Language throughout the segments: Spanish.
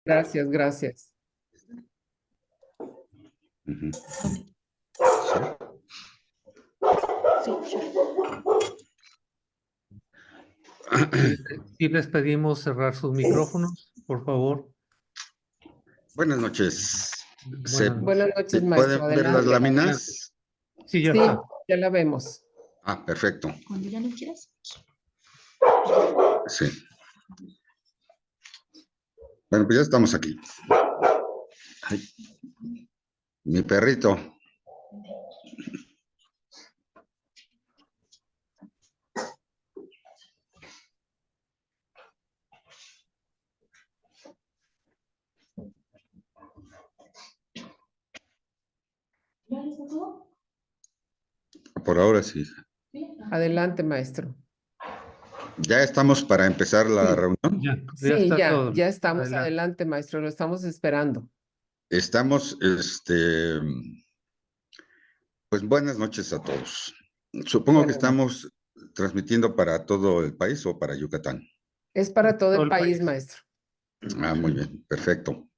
Gracias, gracias. Ujú. Sí, les pedimos cerrar sus micrófonos, por favor. Buenas noches. Buenas noches. Buenas noches, ¿Se maestro. pueden ver las Adelante. láminas? Sí, ya Sí, está. ya la vemos. Ah, perfecto. Cuando ya no quieras. Sí. Bueno, pues ya estamos aquí. Ay, mi perrito. ¿Ya está todo? Por ahora sí. Sí. Adelante, maestro. Ya estamos para empezar la Sí. reunión. Ya Sí, está ya, todo. ya estamos. Adelante. Adelante, maestro. Lo estamos esperando. Estamos, pues buenas noches a todos. Supongo que Buenas estamos noches. transmitiendo para todo el país o para Yucatán. Es para todo Todo el el país, país. maestro. Ah, muy bien, perfecto.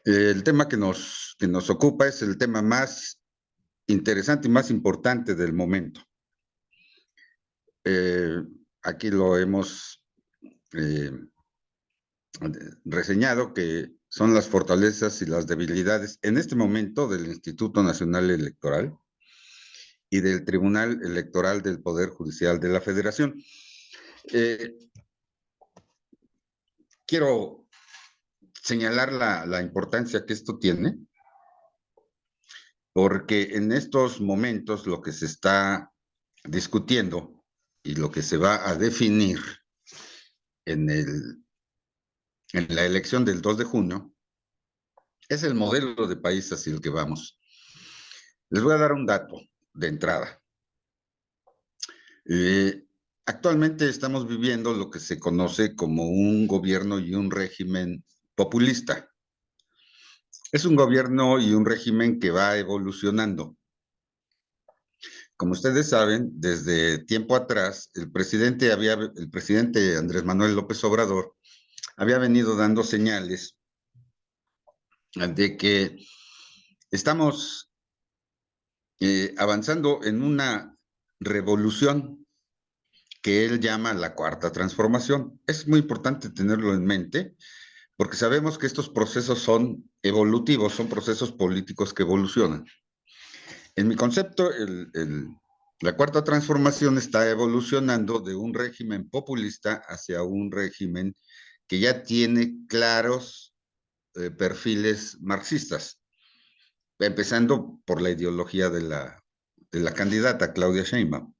El tema que nos ocupa es el tema más interesante y más importante del momento. Aquí lo hemos reseñado, que son las fortalezas y las debilidades en este momento del Instituto Nacional Electoral y del Tribunal Electoral del Poder Judicial de la Federación. Quiero señalar la importancia que esto tiene, porque en estos momentos lo que se está discutiendo y lo que se va a definir en la elección del 2 de junio es el modelo de país hacia el que vamos. Les voy a dar un dato de entrada. Actualmente estamos viviendo lo que se conoce como un gobierno y un régimen populista. Es un gobierno y un régimen que va evolucionando. Como ustedes saben, desde tiempo atrás, el presidente Andrés Manuel López Obrador había venido dando señales de que estamos avanzando en una revolución que él llama la cuarta transformación. Es muy importante tenerlo en mente, porque sabemos que estos procesos son evolutivos, son procesos políticos que evolucionan. En mi concepto, la cuarta transformación está evolucionando de un régimen populista hacia un régimen que ya tiene claros perfiles marxistas, empezando por la ideología de la candidata Claudia Sheinbaum.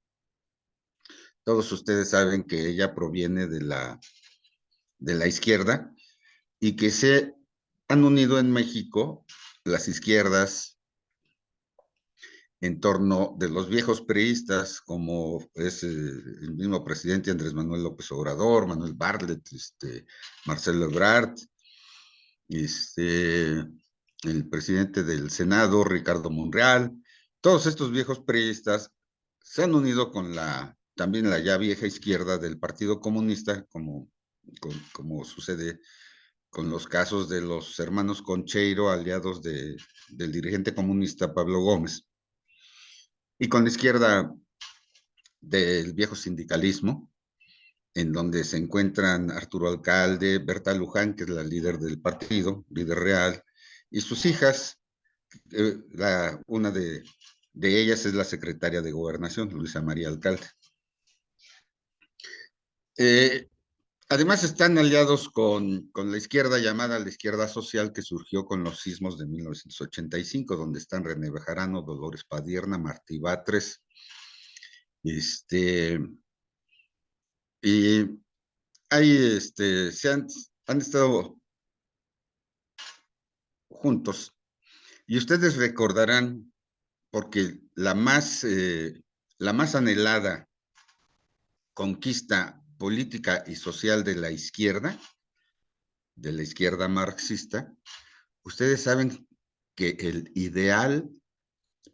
Todos ustedes saben que ella proviene de la izquierda y que se han unido en México las izquierdas en torno de los viejos priistas, como es el mismo presidente Andrés Manuel López Obrador, Manuel Bartlett, Marcelo Ebrard, el presidente del Senado, Ricardo Monreal. Todos estos viejos priistas se han unido con también la ya vieja izquierda del Partido Comunista, como sucede con los casos de los hermanos Concheiro, aliados del dirigente comunista Pablo Gómez, y con la izquierda del viejo sindicalismo, en donde se encuentran Arturo Alcalde, Berta Luján, que es la líder del partido, líder real, y sus hijas. Una de ellas es la secretaria de Gobernación, Luisa María Alcalde. Además están aliados con la izquierda llamada la izquierda social, que surgió con los sismos de 1985, donde están René Bejarano, Dolores Padierna, Martí Batres, y ahí han estado juntos. Y ustedes recordarán, porque la más anhelada conquista política y social de la izquierda marxista, ustedes saben que el ideal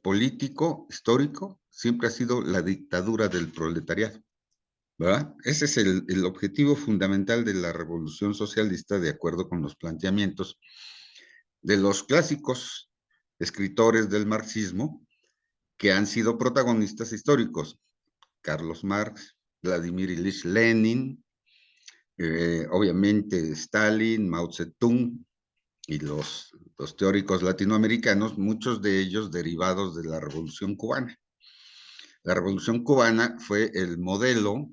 político histórico siempre ha sido la dictadura del proletariado. ¿verdad? Ese es el objetivo fundamental de la revolución socialista, de acuerdo con los planteamientos de los clásicos escritores del marxismo que han sido protagonistas históricos. Carlos Marx, Vladimir Ilich Lenin, obviamente Stalin, Mao Zedong y los teóricos latinoamericanos, muchos de ellos derivados de la Revolución Cubana. La Revolución Cubana fue el modelo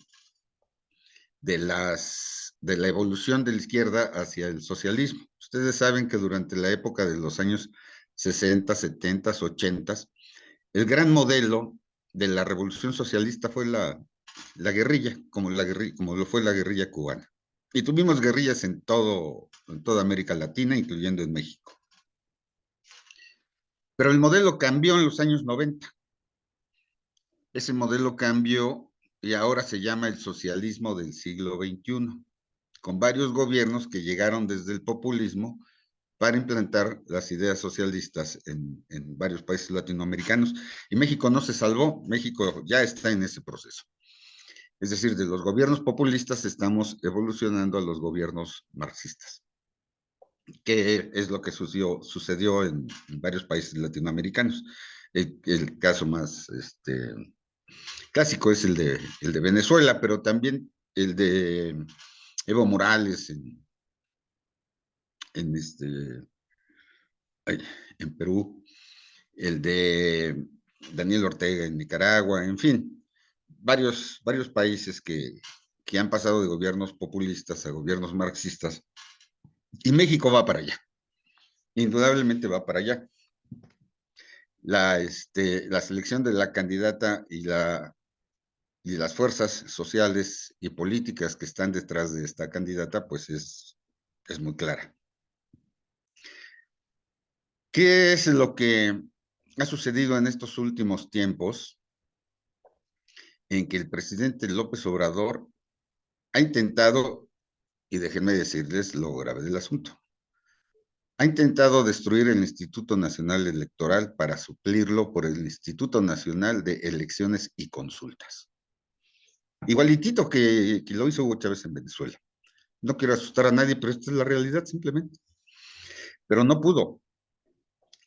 de la evolución de la izquierda hacia el socialismo. Ustedes saben que durante la época de los años 60, 70, 80, el gran modelo de la revolución socialista fue la guerrilla, como lo fue la guerrilla cubana. Y tuvimos guerrillas en toda América Latina, incluyendo en México. Pero el modelo cambió en los años 90. Ese modelo cambió y ahora se llama el socialismo del siglo XXI, con varios gobiernos que llegaron desde el populismo para implantar las ideas socialistas en varios países latinoamericanos. Y México no se salvó, México ya está en ese proceso. Es decir, de los gobiernos populistas estamos evolucionando a los gobiernos marxistas, que es lo que sucedió en varios países latinoamericanos. El caso más clásico es el de Venezuela, pero también el de Evo Morales en Perú, el de Daniel Ortega en Nicaragua, en fin, varios países que han pasado de gobiernos populistas a gobiernos marxistas, y México va para allá, indudablemente va para allá. La selección de la candidata y las fuerzas sociales y políticas que están detrás de esta candidata, pues es muy clara. ¿Qué es lo que ha sucedido en estos últimos tiempos en que el presidente López Obrador ha intentado, y déjenme decirles lo grave del asunto, ha intentado destruir el Instituto Nacional Electoral para suplirlo por el Instituto Nacional de Elecciones y Consultas? Igualitito que lo hizo Hugo Chávez en Venezuela. No quiero asustar a nadie, pero esta es la realidad simplemente. Pero no pudo.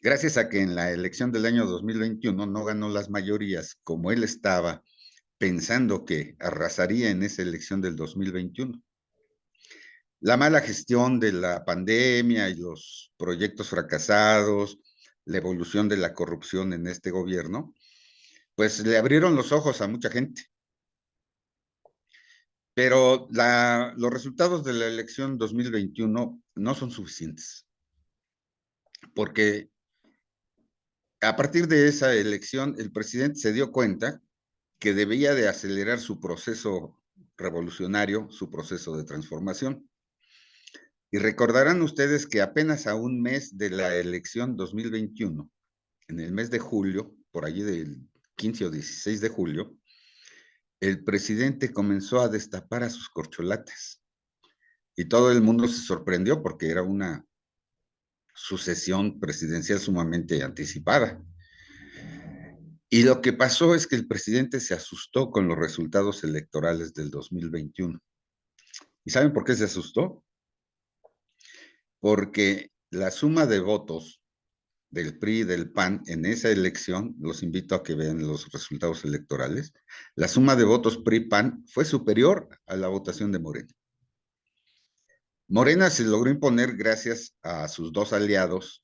Gracias a que en la elección del año 2021 no ganó las mayorías como él estaba pensando que arrasaría en esa elección del 2021. La mala gestión de la pandemia y los proyectos fracasados, la evolución de la corrupción en este gobierno, pues le abrieron los ojos a mucha gente. Pero los resultados de la elección 2021 no son suficientes, porque a partir de esa elección el presidente se dio cuenta que debía de acelerar su proceso revolucionario, su proceso de transformación. Y recordarán ustedes que apenas a un mes de la elección 2021, en el mes de julio, por allí del 15 o 16 de julio, el presidente comenzó a destapar a sus corcholatas. Y todo el mundo se sorprendió porque era una sucesión presidencial sumamente anticipada. Y lo que pasó es que el presidente se asustó con los resultados electorales del 2021. ¿Y saben por qué se asustó? Porque la suma de votos del PRI y del PAN en esa elección, los invito a que vean los resultados electorales, la suma de votos PRI-PAN fue superior a la votación de Morena. Morena se logró imponer gracias a sus dos aliados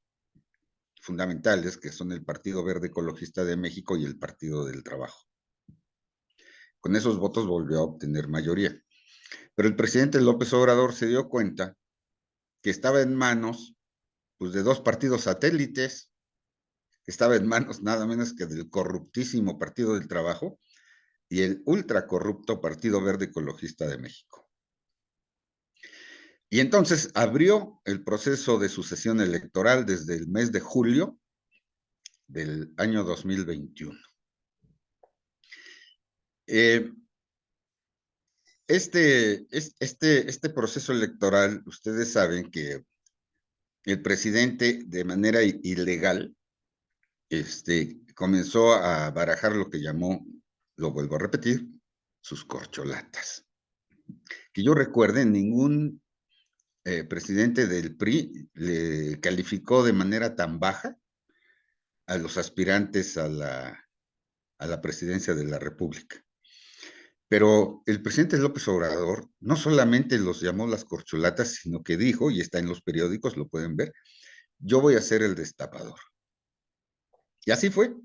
fundamentales, que son el Partido Verde Ecologista de México y el Partido del Trabajo. Con esos votos volvió a obtener mayoría. Pero el presidente López Obrador se dio cuenta que estaba en manos pues, de dos partidos satélites, que estaba en manos nada menos que del corruptísimo Partido del Trabajo y el ultracorrupto Partido Verde Ecologista de México. Y entonces abrió el proceso de sucesión electoral desde el mes de julio del año 2021. Este proceso electoral, ustedes saben que el presidente de manera ilegal comenzó a barajar lo que llamó, lo vuelvo a repetir, sus corcholatas. Que yo recuerde, ningún presidente del PRI le calificó de manera tan baja a los aspirantes a la presidencia de la República. Pero el presidente López Obrador no solamente los llamó las corcholatas, sino que dijo, y está en los periódicos, lo pueden ver, yo voy a ser el destapador. Y así fue.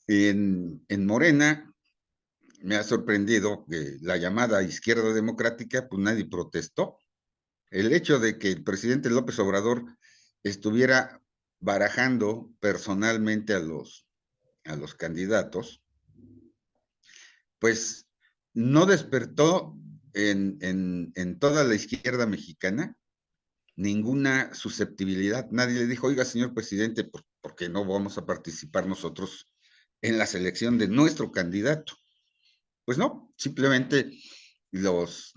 En Morena me ha sorprendido que la llamada izquierda democrática, pues nadie protestó. El hecho de que el presidente López Obrador estuviera barajando personalmente a los candidatos, pues no despertó en toda la izquierda mexicana ninguna susceptibilidad. Nadie le dijo, oiga, señor presidente, ¿por qué no vamos a participar nosotros en la selección de nuestro candidato? Pues no, simplemente los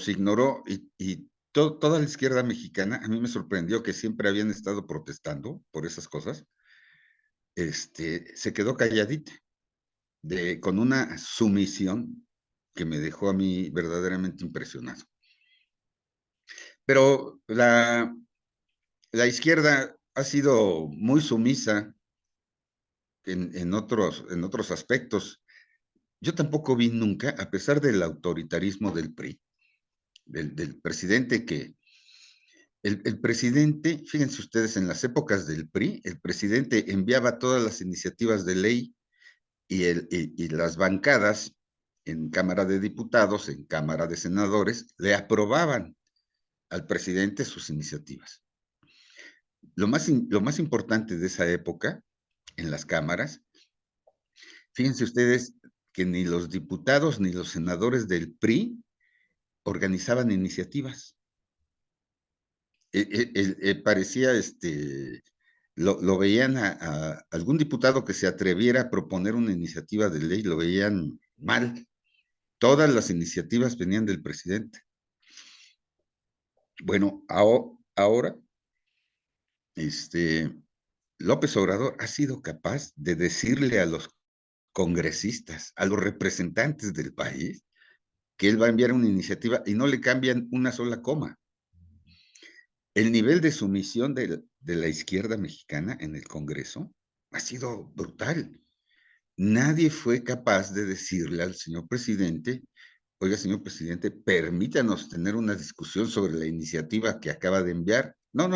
ignoró y toda la izquierda mexicana, a mí me sorprendió que siempre habían estado protestando por esas cosas, se quedó calladita, con una sumisión que me dejó a mí verdaderamente impresionado. Pero la izquierda ha sido muy sumisa en otros aspectos. Yo tampoco vi nunca, a pesar del autoritarismo del PRI, del presidente que... El presidente, fíjense ustedes, en las épocas del PRI, el presidente enviaba todas las iniciativas de ley y las bancadas en Cámara de Diputados, en Cámara de Senadores, le aprobaban al presidente sus iniciativas. Lo más importante de esa época, en las cámaras, fíjense ustedes que ni los diputados ni los senadores del PRI organizaban iniciativas. Parecía, lo veían a algún diputado que se atreviera a proponer una iniciativa de ley, lo veían mal. Todas las iniciativas venían del presidente. Bueno, ahora, López Obrador ha sido capaz de decirle a los congresistas, a los representantes del país, que él va a enviar una iniciativa y no le cambian una sola coma. El nivel de sumisión de la izquierda mexicana en el Congreso ha sido brutal. Nadie fue capaz de decirle al señor presidente, oiga, señor presidente, permítanos tener una discusión sobre la iniciativa que acaba de enviar. No.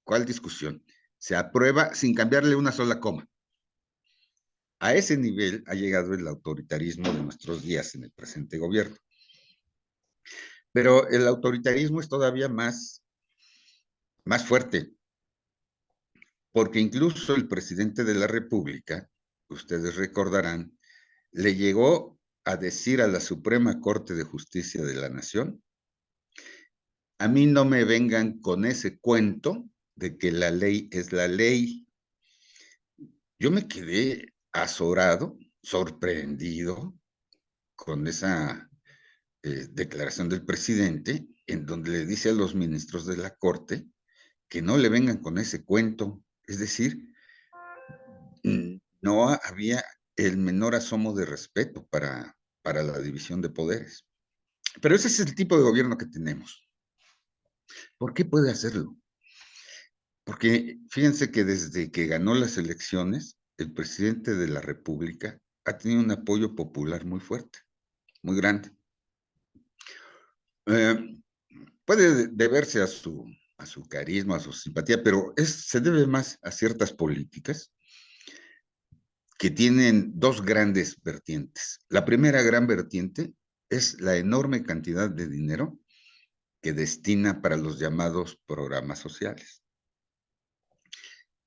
¿Cuál discusión? Se aprueba sin cambiarle una sola coma. A ese nivel ha llegado el autoritarismo de nuestros días en el presente gobierno. Pero el autoritarismo es todavía más fuerte, porque incluso el presidente de la República, ustedes recordarán, le llegó a decir a la Suprema Corte de Justicia de la Nación, a mí no me vengan con ese cuento de que la ley es la ley. Yo me quedé azorado, sorprendido con esa declaración del presidente, en donde le dice a los ministros de la Corte que no le vengan con ese cuento. Es decir, no había el menor asomo de respeto para la división de poderes. Pero ese es el tipo de gobierno que tenemos. ¿Por qué puede hacerlo? Porque fíjense que desde que ganó las elecciones, el presidente de la República ha tenido un apoyo popular muy fuerte, muy grande. Puede deberse a su carisma, a su simpatía, pero se debe más a ciertas políticas que tienen dos grandes vertientes. La primera gran vertiente es la enorme cantidad de dinero que destina para los llamados programas sociales.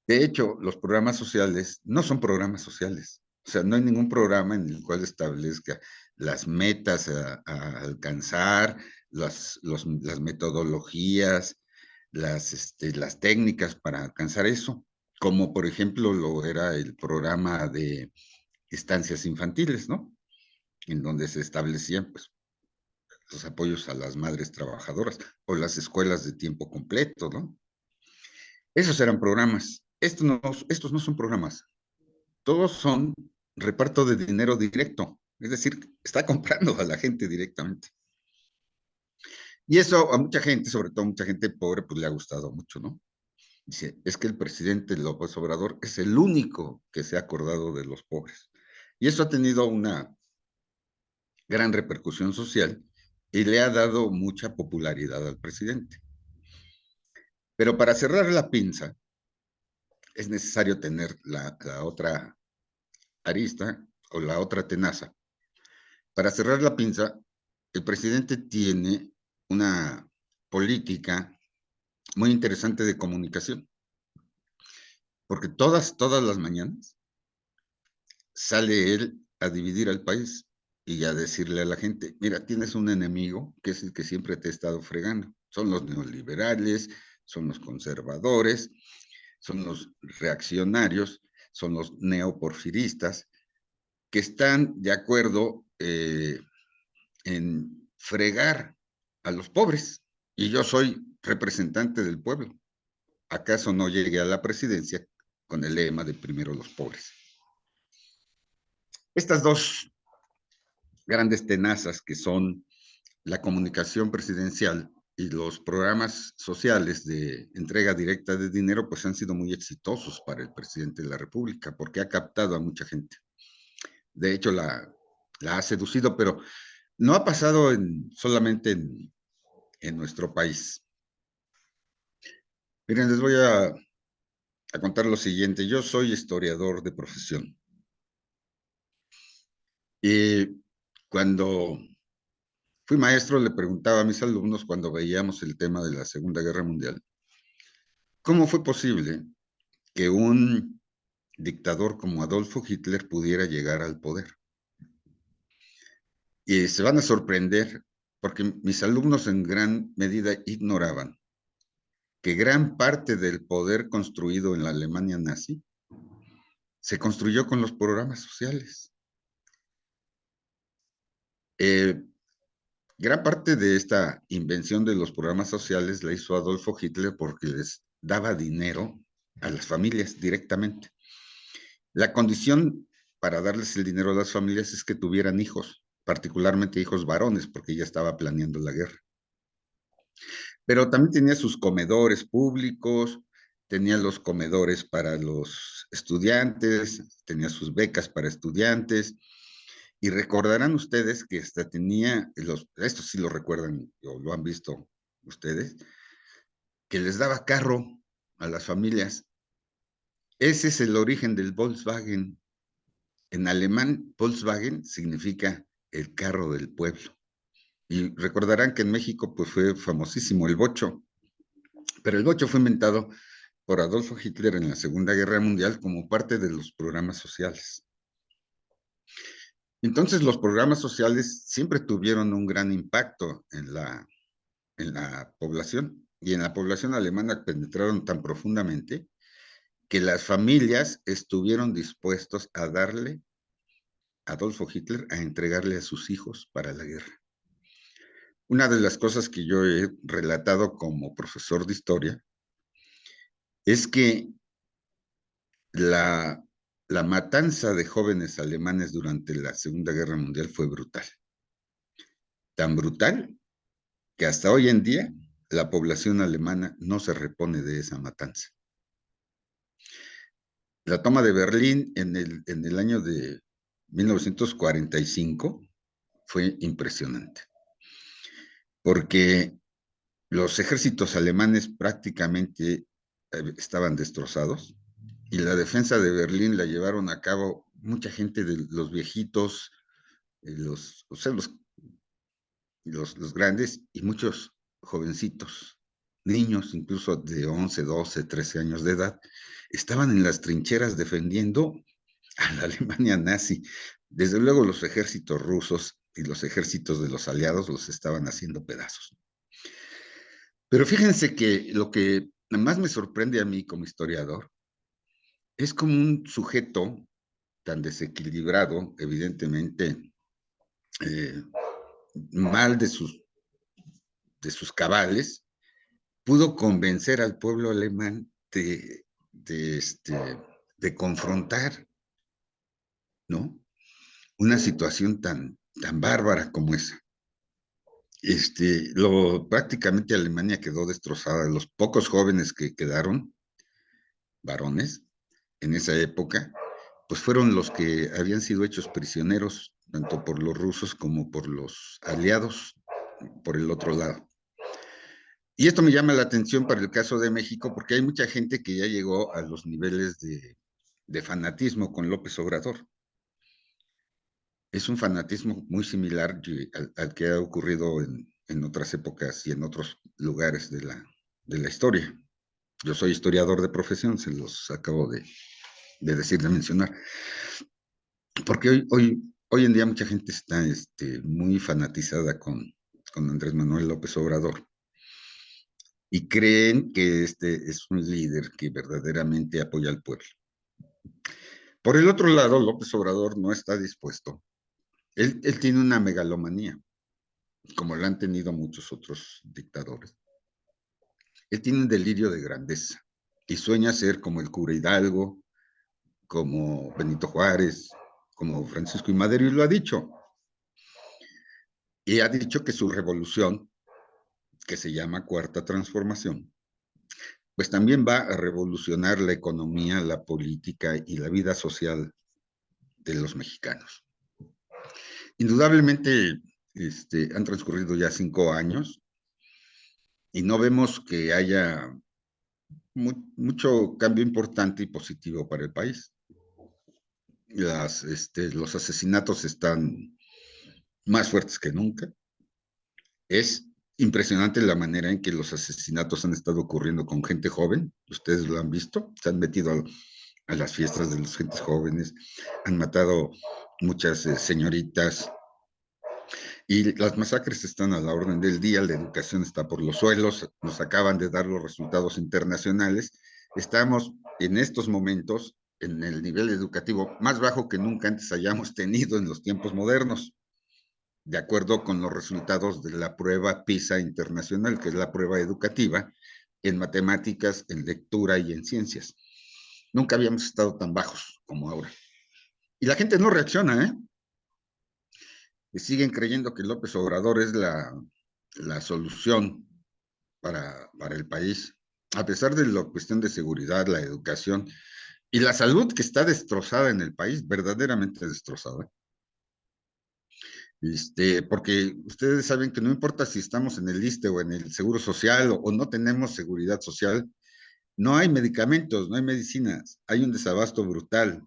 De hecho, los programas sociales no son programas sociales. O sea, no hay ningún programa en el cual establezca las metas a alcanzar, las metodologías, las técnicas para alcanzar eso, como por ejemplo lo era el programa de estancias infantiles, ¿no? En donde se establecían, pues, los apoyos a las madres trabajadoras o las escuelas de tiempo completo, ¿no? Esos eran programas. Estos no son programas. Todos son reparto de dinero directo. Es decir, está comprando a la gente directamente. Y eso a mucha gente, sobre todo a mucha gente pobre, pues le ha gustado mucho, ¿no? Dice, es que el presidente López Obrador es el único que se ha acordado de los pobres. Y eso ha tenido una gran repercusión social y le ha dado mucha popularidad al presidente. Pero para cerrar la pinza, es necesario tener la otra arista o la otra tenaza. Para cerrar la pinza, el presidente tiene una política muy interesante de comunicación, porque todas las mañanas sale él a dividir al país y a decirle a la gente, mira, tienes un enemigo que es el que siempre te ha estado fregando. Son los neoliberales, son los conservadores, son los reaccionarios, son los neoporfiristas, que están de acuerdo en fregar a los pobres. Y yo soy representante del pueblo. ¿Acaso no llegué a la presidencia con el lema de primero los pobres? Estas dos grandes tenazas que son la comunicación presidencial y los programas sociales de entrega directa de dinero, pues han sido muy exitosos para el presidente de la República, porque ha captado a mucha gente. De hecho, la ha seducido, pero no ha pasado solamente en nuestro país. Miren, les voy a contar lo siguiente. Yo soy historiador de profesión. Y cuando fui maestro, le preguntaba a mis alumnos cuando veíamos el tema de la Segunda Guerra Mundial, ¿cómo fue posible que un dictador como Adolfo Hitler pudiera llegar al poder? Y se van a sorprender porque mis alumnos en gran medida ignoraban que gran parte del poder construido en la Alemania nazi se construyó con los programas sociales. Gran parte de esta invención de los programas sociales la hizo Adolfo Hitler porque les daba dinero a las familias directamente. La condición para darles el dinero a las familias es que tuvieran hijos, particularmente hijos varones, porque ya estaba planeando la guerra. Pero también tenía sus comedores públicos, tenía los comedores para los estudiantes, tenía sus becas para estudiantes, y recordarán ustedes que hasta tenía, esto sí lo recuerdan o lo han visto ustedes, que les daba carro a las familias. Ese es el origen del Volkswagen. En alemán, Volkswagen significa el carro del pueblo. Y recordarán que en México pues fue famosísimo el bocho, pero el bocho fue inventado por Adolfo Hitler en la Segunda Guerra Mundial como parte de los programas sociales. Entonces los programas sociales siempre tuvieron un gran impacto en la población, y en la población alemana penetraron tan profundamente que las familias estuvieron dispuestos a darle a Adolfo Hitler a entregarle a sus hijos para la guerra. Una de las cosas que yo he relatado como profesor de historia es que la matanza de jóvenes alemanes durante la Segunda Guerra Mundial fue brutal. Tan brutal que hasta hoy en día la población alemana no se repone de esa matanza. La toma de Berlín en el año de 1945 fue impresionante, porque los ejércitos alemanes prácticamente estaban destrozados y la defensa de Berlín la llevaron a cabo mucha gente de los viejitos, los grandes y muchos jovencitos, niños incluso de 11, 12, 13 años de edad, estaban en las trincheras defendiendo a la Alemania nazi. Desde luego los ejércitos rusos y los ejércitos de los aliados los estaban haciendo pedazos. Pero fíjense que lo que más me sorprende a mí como historiador es como un sujeto tan desequilibrado, evidentemente mal de sus cabales, pudo convencer al pueblo alemán de confrontar, ¿no?, una situación tan bárbara como esa. Prácticamente Alemania quedó destrozada. Los pocos jóvenes que quedaron, varones, en esa época, pues fueron los que habían sido hechos prisioneros, tanto por los rusos como por los aliados, por el otro lado. Y esto me llama la atención para el caso de México, porque hay mucha gente que ya llegó a los niveles de fanatismo con López Obrador. Es un fanatismo muy similar al que ha ocurrido en otras épocas y en otros lugares de la historia. Yo soy historiador de profesión, se los acabo de decir, de mencionar. Porque hoy en día mucha gente está muy fanatizada con Andrés Manuel López Obrador y creen que es un líder que verdaderamente apoya al pueblo. Por el otro lado, López Obrador no está dispuesto. Él tiene una megalomanía, como lo han tenido muchos otros dictadores. Él tiene un delirio de grandeza y sueña ser como el cura Hidalgo, como Benito Juárez, como Francisco I. Madero, y lo ha dicho. Y ha dicho que su revolución, que se llama Cuarta Transformación, pues también va a revolucionar la economía, la política y la vida social de los mexicanos. Indudablemente, han transcurrido ya 5 años y no vemos que haya mucho cambio importante y positivo para el país. Los asesinatos están más fuertes que nunca. Es impresionante la manera en que los asesinatos han estado ocurriendo con gente joven. Ustedes lo han visto, se han metido a las fiestas de las gentes jóvenes, han matado muchas señoritas, y las masacres están a la orden del día, la educación está por los suelos, nos acaban de dar los resultados internacionales. Estamos en estos momentos en el nivel educativo más bajo que nunca antes hayamos tenido en los tiempos modernos, de acuerdo con los resultados de la prueba PISA internacional, que es la prueba educativa en matemáticas, en lectura y en ciencias. Nunca habíamos estado tan bajos como ahora. Y la gente no reacciona, ¿eh? Y siguen creyendo que López Obrador es la solución para el país, a pesar de la cuestión de seguridad, la educación y la salud, que está destrozada en el país, verdaderamente destrozada. Porque ustedes saben que no importa si estamos en el ISSSTE o en el Seguro Social o no tenemos seguridad social, no hay medicamentos, no hay medicinas, hay un desabasto brutal.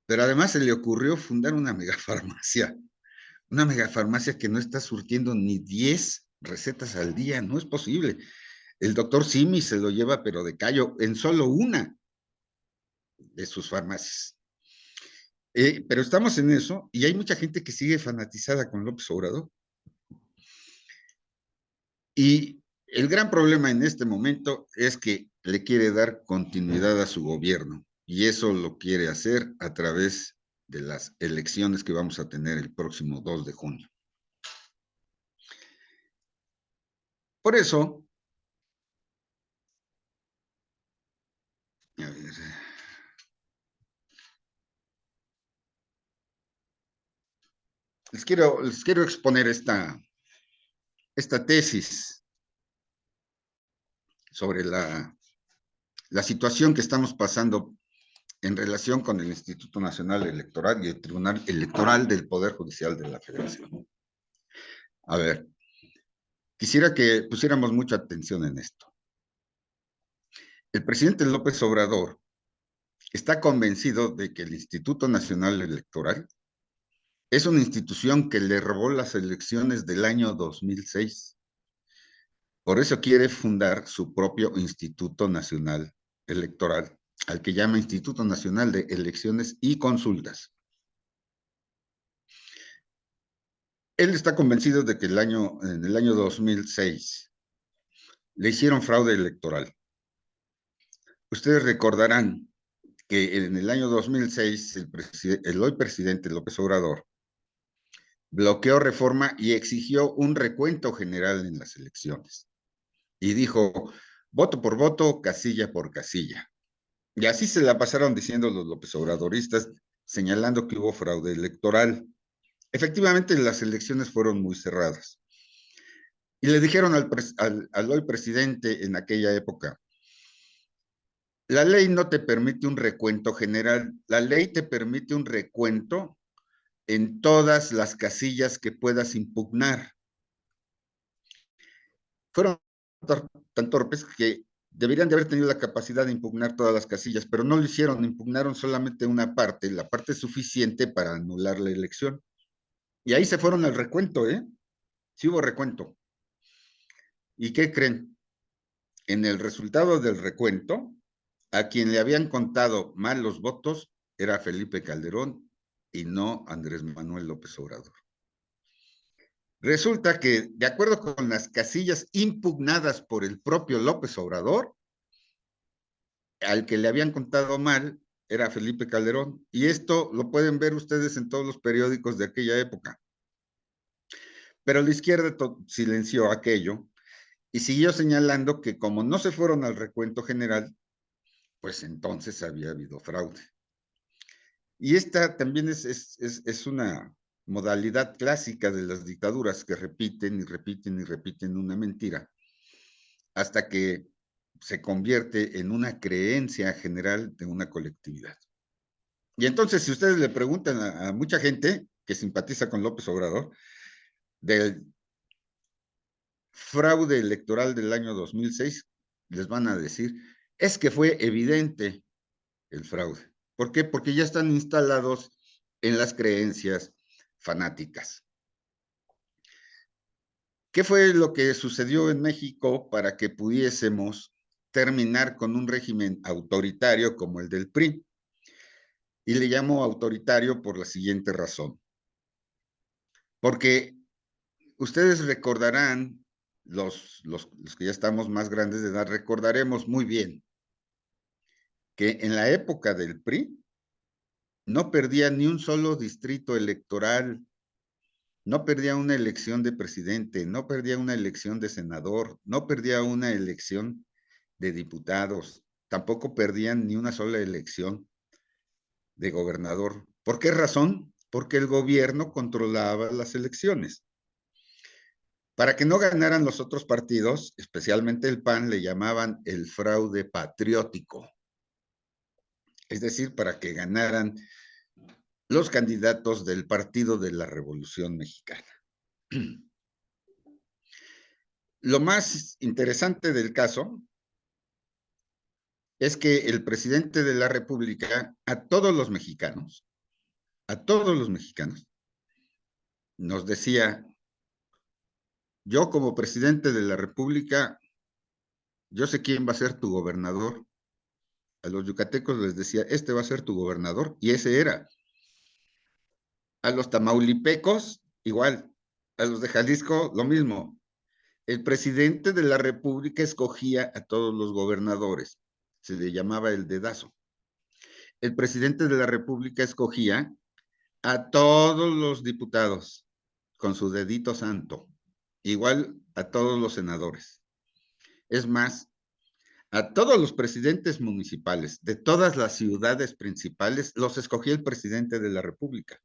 Pero además se le ocurrió fundar una megafarmacia que no está surtiendo ni 10 recetas al día, no es posible. El doctor Simi se lo lleva, pero de callo, en solo una de sus farmacias. Pero estamos en eso y hay mucha gente que sigue fanatizada con López Obrador. Y el gran problema en este momento es que le quiere dar continuidad a su gobierno y eso lo quiere hacer a través de las elecciones que vamos a tener el próximo 2 de junio. Por eso, a ver, les quiero exponer esta tesis sobre la situación que estamos pasando en relación con el Instituto Nacional Electoral y el Tribunal Electoral del Poder Judicial de la Federación. A ver, quisiera que pusiéramos mucha atención en esto. El presidente López Obrador está convencido de que el Instituto Nacional Electoral es una institución que le robó las elecciones del año 2006. Por eso quiere fundar su propio Instituto Nacional Electoral, al que llama Instituto Nacional de Elecciones y Consultas. Él está convencido de que en el año 2006 le hicieron fraude electoral. Ustedes recordarán que en el año 2006 el hoy presidente López Obrador bloqueó Reforma y exigió un recuento general en las elecciones. Y dijo, voto por voto, casilla por casilla. Y así se la pasaron diciendo los López Obradoristas, señalando que hubo fraude electoral. Efectivamente, las elecciones fueron muy cerradas. Y le dijeron al hoy presidente en aquella época, la ley no te permite un recuento general, la ley te permite un recuento en todas las casillas que puedas impugnar. Fueron tan torpes que deberían de haber tenido la capacidad de impugnar todas las casillas, pero no lo hicieron, impugnaron solamente una parte, la parte suficiente para anular la elección. Y ahí se fueron al recuento, ¿eh? Sí hubo recuento. ¿Y qué creen? En el resultado del recuento, a quien le habían contado mal los votos era Felipe Calderón y no Andrés Manuel López Obrador. Resulta que, de acuerdo con las casillas impugnadas por el propio López Obrador, al que le habían contado mal era Felipe Calderón. Y esto lo pueden ver ustedes en todos los periódicos de aquella época. Pero la izquierda silenció aquello y siguió señalando que como no se fueron al recuento general, pues entonces había habido fraude. Y esta también es una modalidad clásica de las dictaduras que repiten y repiten y repiten una mentira hasta que se convierte en una creencia general de una colectividad. Y entonces, si ustedes le preguntan a mucha gente que simpatiza con López Obrador del fraude electoral del año 2006, les van a decir, es que fue evidente el fraude. ¿Por qué? Porque ya están instalados en las creencias fanáticas. ¿Qué fue lo que sucedió en México para que pudiésemos terminar con un régimen autoritario como el del PRI? Y le llamo autoritario por la siguiente razón. Porque ustedes recordarán, los que ya estamos más grandes de edad, recordaremos muy bien que en la época del PRI no perdía ni un solo distrito electoral, no perdía una elección de presidente, no perdía una elección de senador, no perdía una elección de diputados, tampoco perdían ni una sola elección de gobernador. ¿Por qué razón? Porque el gobierno controlaba las elecciones. Para que no ganaran los otros partidos, especialmente el PAN, le llamaban el fraude patriótico. Es decir, para que ganaran los candidatos del Partido de la Revolución Mexicana. Lo más interesante del caso es que el presidente de la República, a todos los mexicanos, nos decía, yo como presidente de la República, yo sé quién va a ser tu gobernador. A los yucatecos les decía, este va a ser tu gobernador, y ese era. A los tamaulipecos, igual. A los de Jalisco, lo mismo. El presidente de la República escogía a todos los gobernadores. Se le llamaba el dedazo. El presidente de la República escogía a todos los diputados con su dedito santo. Igual a todos los senadores. Es más, a todos los presidentes municipales de todas las ciudades principales los escogía el presidente de la República.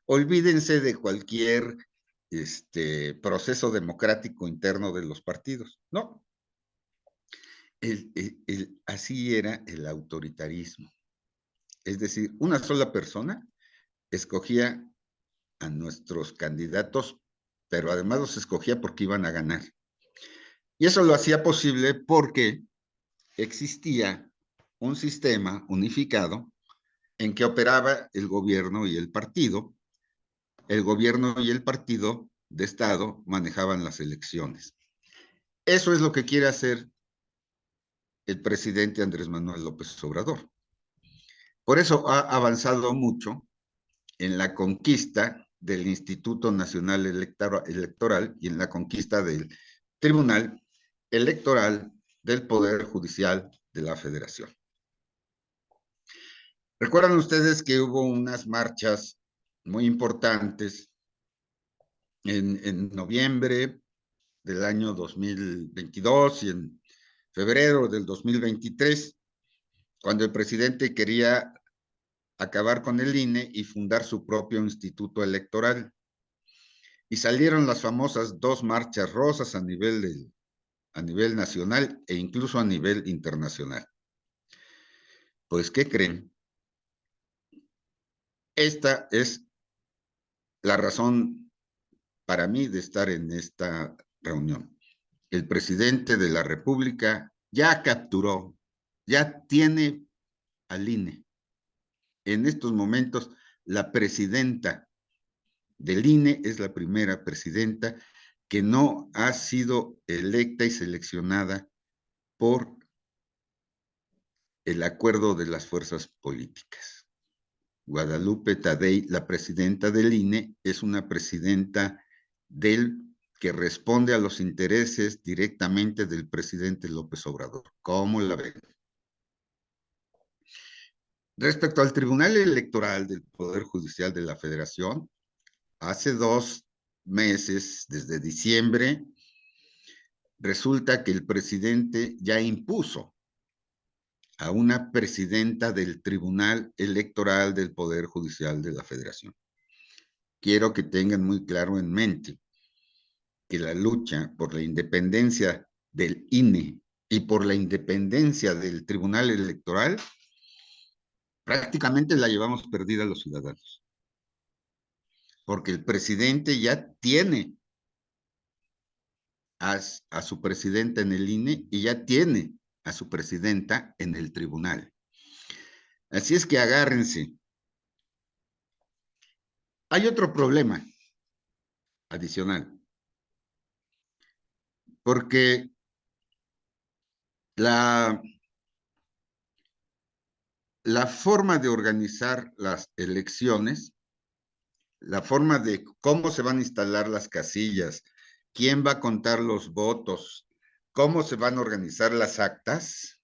Olvídense de cualquier proceso democrático interno de los partidos. No. Así era el autoritarismo. Es decir, una sola persona escogía a nuestros candidatos, pero además los escogía porque iban a ganar. Y eso lo hacía posible porque existía un sistema unificado en que operaba el gobierno y el partido. El gobierno y el partido de Estado manejaban las elecciones. Eso es lo que quiere hacer el presidente Andrés Manuel López Obrador. Por eso ha avanzado mucho en la conquista del Instituto Nacional Electoral y en la conquista del Tribunal Electoral del Poder Judicial de la Federación. ¿Recuerdan ustedes que hubo unas marchas muy importantes en noviembre del año 2022 y en febrero del 2023, cuando el presidente quería acabar con el INE y fundar su propio instituto electoral. Y salieron las famosas 2 marchas rosas a nivel nacional e incluso a nivel internacional. Pues, ¿qué creen? Esta es la razón para mí de estar en esta reunión. El presidente de la República ya capturó, ya tiene al INE. En estos momentos, la presidenta del INE es la primera presidenta que no ha sido electa y seleccionada por el acuerdo de las fuerzas políticas. Guadalupe Tadei, la presidenta del INE, es una presidenta que responde a los intereses directamente del presidente López Obrador. ¿Cómo la ven? Respecto al Tribunal Electoral del Poder Judicial de la Federación, hace 2 meses, desde diciembre, resulta que el presidente ya impuso a una presidenta del Tribunal Electoral del Poder Judicial de la Federación. Quiero que tengan muy claro en mente que la lucha por la independencia del INE y por la independencia del Tribunal Electoral prácticamente la llevamos perdida los ciudadanos. Porque el presidente ya tiene a su presidenta en el INE y ya tiene a su presidenta en el tribunal. Así es que agárrense. Hay otro problema adicional, porque la forma de organizar las elecciones, la forma de cómo se van a instalar las casillas, quién va a contar los votos, cómo se van a organizar las actas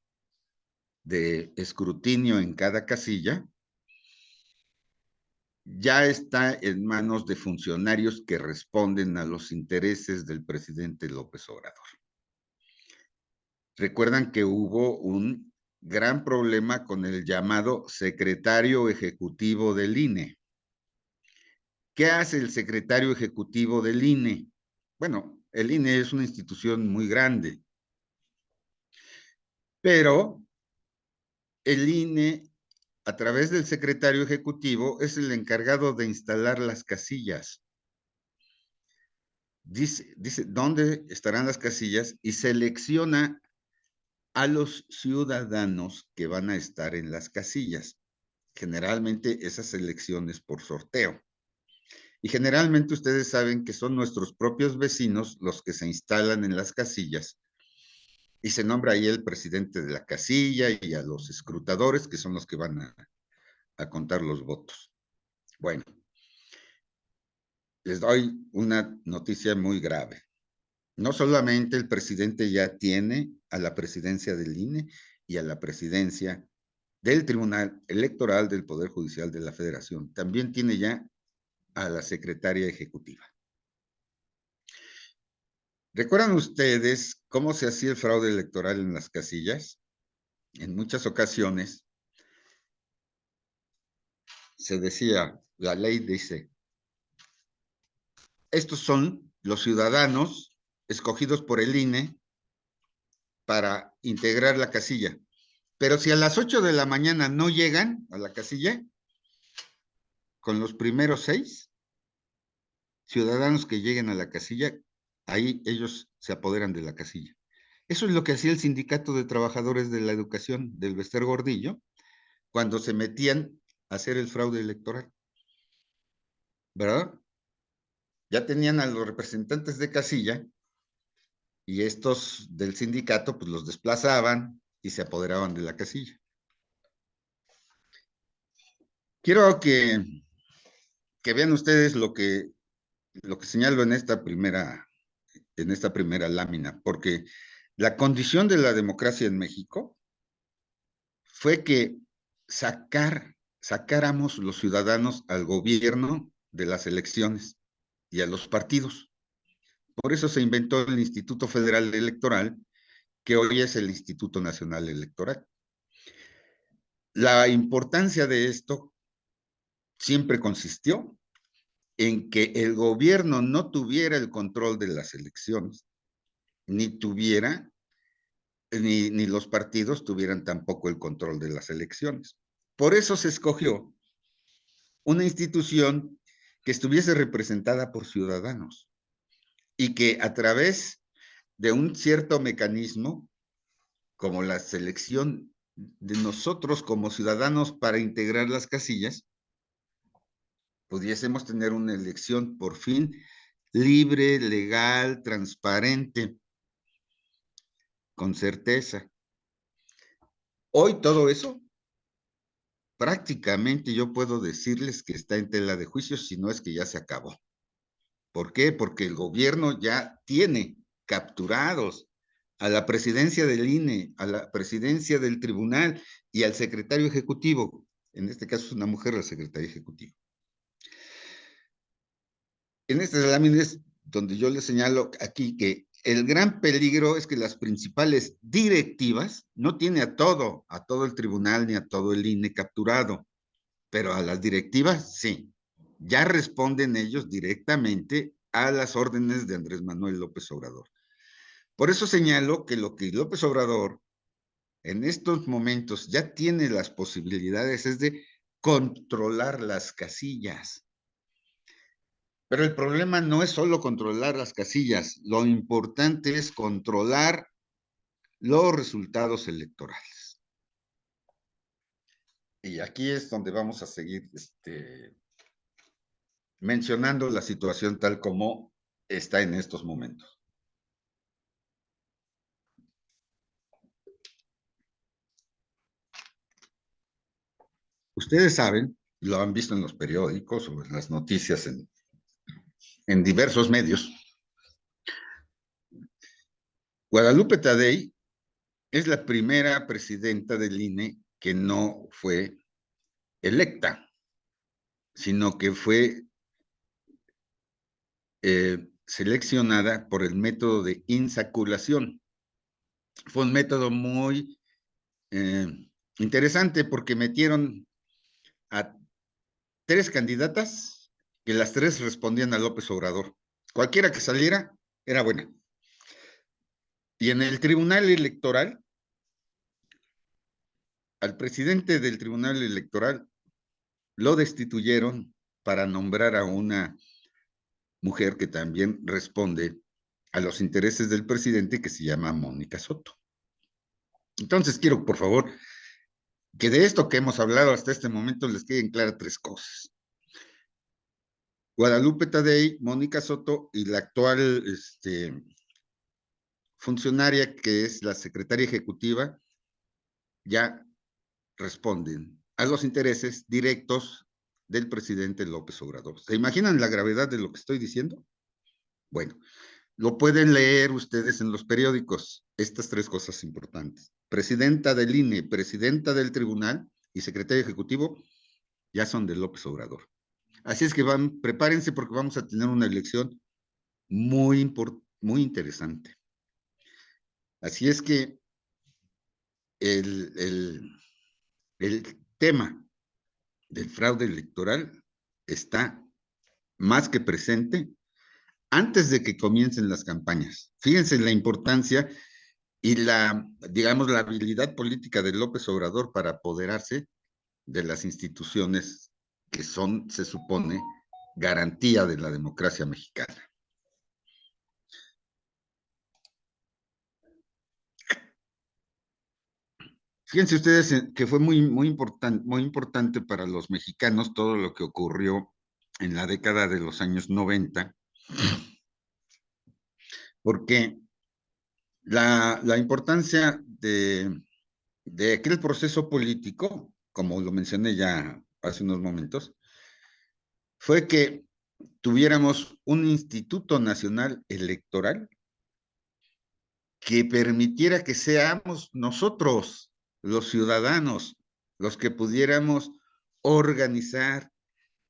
de escrutinio en cada casilla, ya está en manos de funcionarios que responden a los intereses del presidente López Obrador. Recuerdan que hubo un gran problema con el llamado secretario ejecutivo del INE. ¿Qué hace el secretario ejecutivo del INE? Bueno, el INE es una institución muy grande, pero el INE, a través del secretario ejecutivo, es el encargado de instalar las casillas. Dice dónde estarán las casillas y selecciona a los ciudadanos que van a estar en las casillas. Generalmente esas elecciones por sorteo. Y generalmente ustedes saben que son nuestros propios vecinos los que se instalan en las casillas y se nombra ahí el presidente de la casilla y a los escrutadores que son los que van a contar los votos. Bueno, les doy una noticia muy grave. No solamente el presidente ya tiene a la presidencia del INE y a la presidencia del Tribunal Electoral del Poder Judicial de la Federación, también tiene ya a la secretaria ejecutiva. ¿Recuerdan ustedes cómo se hacía el fraude electoral en las casillas? En muchas ocasiones se decía, la ley dice, estos son los ciudadanos escogidos por el INE para integrar la casilla. Pero si a las 8 de la mañana no llegan a la casilla, con los primeros 6 ciudadanos que lleguen a la casilla, ahí ellos se apoderan de la casilla. Eso es lo que hacía el Sindicato de Trabajadores de la Educación del Bester Gordillo cuando se metían a hacer el fraude electoral. ¿Verdad? Ya tenían a los representantes de casilla y estos del sindicato pues los desplazaban y se apoderaban de la casilla. Quiero que vean ustedes lo que señalo en esta primera lámina, porque la condición de la democracia en México fue que sacáramos los ciudadanos al gobierno de las elecciones y a los partidos. Por eso se inventó el Instituto Federal Electoral, que hoy es el Instituto Nacional Electoral. La importancia de esto siempre consistió en que el gobierno no tuviera el control de las elecciones, ni los partidos tuvieran tampoco el control de las elecciones. Por eso se escogió una institución que estuviese representada por ciudadanos y que a través de un cierto mecanismo, como la selección de nosotros como ciudadanos para integrar las casillas, pudiésemos tener una elección por fin libre, legal, transparente, con certeza. Hoy todo eso, prácticamente yo puedo decirles que está en tela de juicio, si no es que ya se acabó. ¿Por qué? Porque el gobierno ya tiene capturados a la presidencia del INE, a la presidencia del tribunal y al secretario ejecutivo. En este caso es una mujer la secretaria ejecutiva. En estas láminas donde yo les señalo aquí que el gran peligro es que las principales directivas no tiene a todo el tribunal ni a todo el INE capturado, pero a las directivas sí. Ya responden ellos directamente a las órdenes de Andrés Manuel López Obrador. Por eso señalo que lo que López Obrador en estos momentos ya tiene las posibilidades es de controlar las casillas. Pero el problema no es solo controlar las casillas, lo importante es controlar los resultados electorales. Y aquí es donde vamos a seguir mencionando la situación tal como está en estos momentos. Ustedes saben, lo han visto en los periódicos o en las noticias en diversos medios. Guadalupe Tadei es la primera presidenta del INE que no fue electa, sino que fue seleccionada por el método de insaculación. Fue un método muy interesante porque metieron a 3 candidatas que las 3 respondían a López Obrador. Cualquiera que saliera era buena. Y en el Tribunal Electoral, al presidente del Tribunal Electoral lo destituyeron para nombrar a una mujer que también responde a los intereses del presidente, que se llama Mónica Soto. Entonces quiero, por favor, que de esto que hemos hablado hasta este momento les queden claras 3 cosas. Guadalupe Tadei, Mónica Soto y la actual funcionaria que es la secretaria ejecutiva ya responden a los intereses directos del presidente López Obrador. ¿Se imaginan la gravedad de lo que estoy diciendo? Bueno, lo pueden leer ustedes en los periódicos, estas 3 cosas importantes. Presidenta del INE, presidenta del tribunal y secretario ejecutivo ya son de López Obrador. Así es que prepárense porque vamos a tener una elección muy interesante. Así es que el tema del fraude electoral está más que presente antes de que comiencen las campañas. Fíjense la importancia y digamos, la habilidad política de López Obrador para apoderarse de las instituciones que son, se supone, garantía de la democracia mexicana. Fíjense ustedes que fue muy importante para los mexicanos todo lo que ocurrió en la década de los años 90, porque la importancia de aquel proceso político, como lo mencioné ya hace unos momentos, fue que tuviéramos un Instituto Nacional Electoral que permitiera que seamos nosotros, los ciudadanos, los que pudiéramos organizar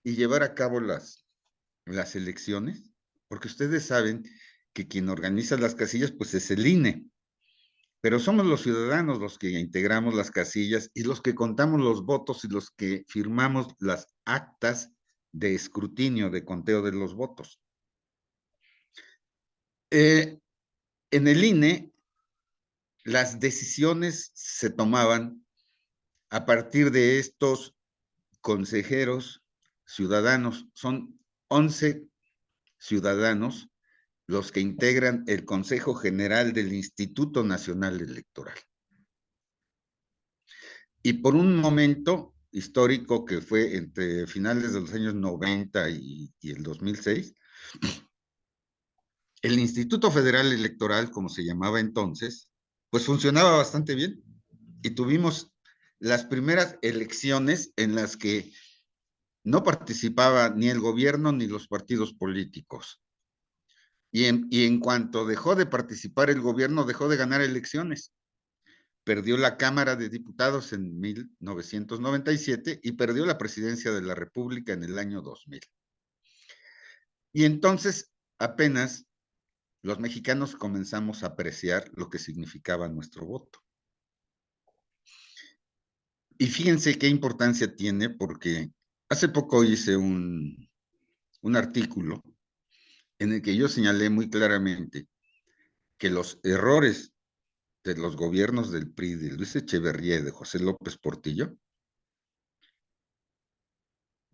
y llevar a cabo las elecciones, porque ustedes saben que quien organiza las casillas, pues es el INE. pero somos los ciudadanos los que integramos las casillas y los que contamos los votos y los que firmamos las actas de escrutinio, de conteo de los votos. En el INE, las decisiones se tomaban a partir de estos consejeros ciudadanos. Son 11 ciudadanos los que integran el Consejo General del Instituto Nacional Electoral. Y por un momento histórico que fue entre finales de los años 90 y el 2006, el Instituto Federal Electoral, como se llamaba entonces, pues funcionaba bastante bien. Y tuvimos las primeras elecciones en las que no participaba ni el gobierno ni los partidos políticos. Y en cuanto dejó de participar el gobierno, dejó de ganar elecciones. Perdió la Cámara de Diputados en 1997 y perdió la presidencia de la República en el año 2000. Y entonces apenas los mexicanos comenzamos a apreciar lo que significaba nuestro voto. Y fíjense qué importancia tiene, porque hace poco hice un artículo en el que yo señalé muy claramente que los errores de los gobiernos del PRI, de Luis Echeverría y de José López Portillo,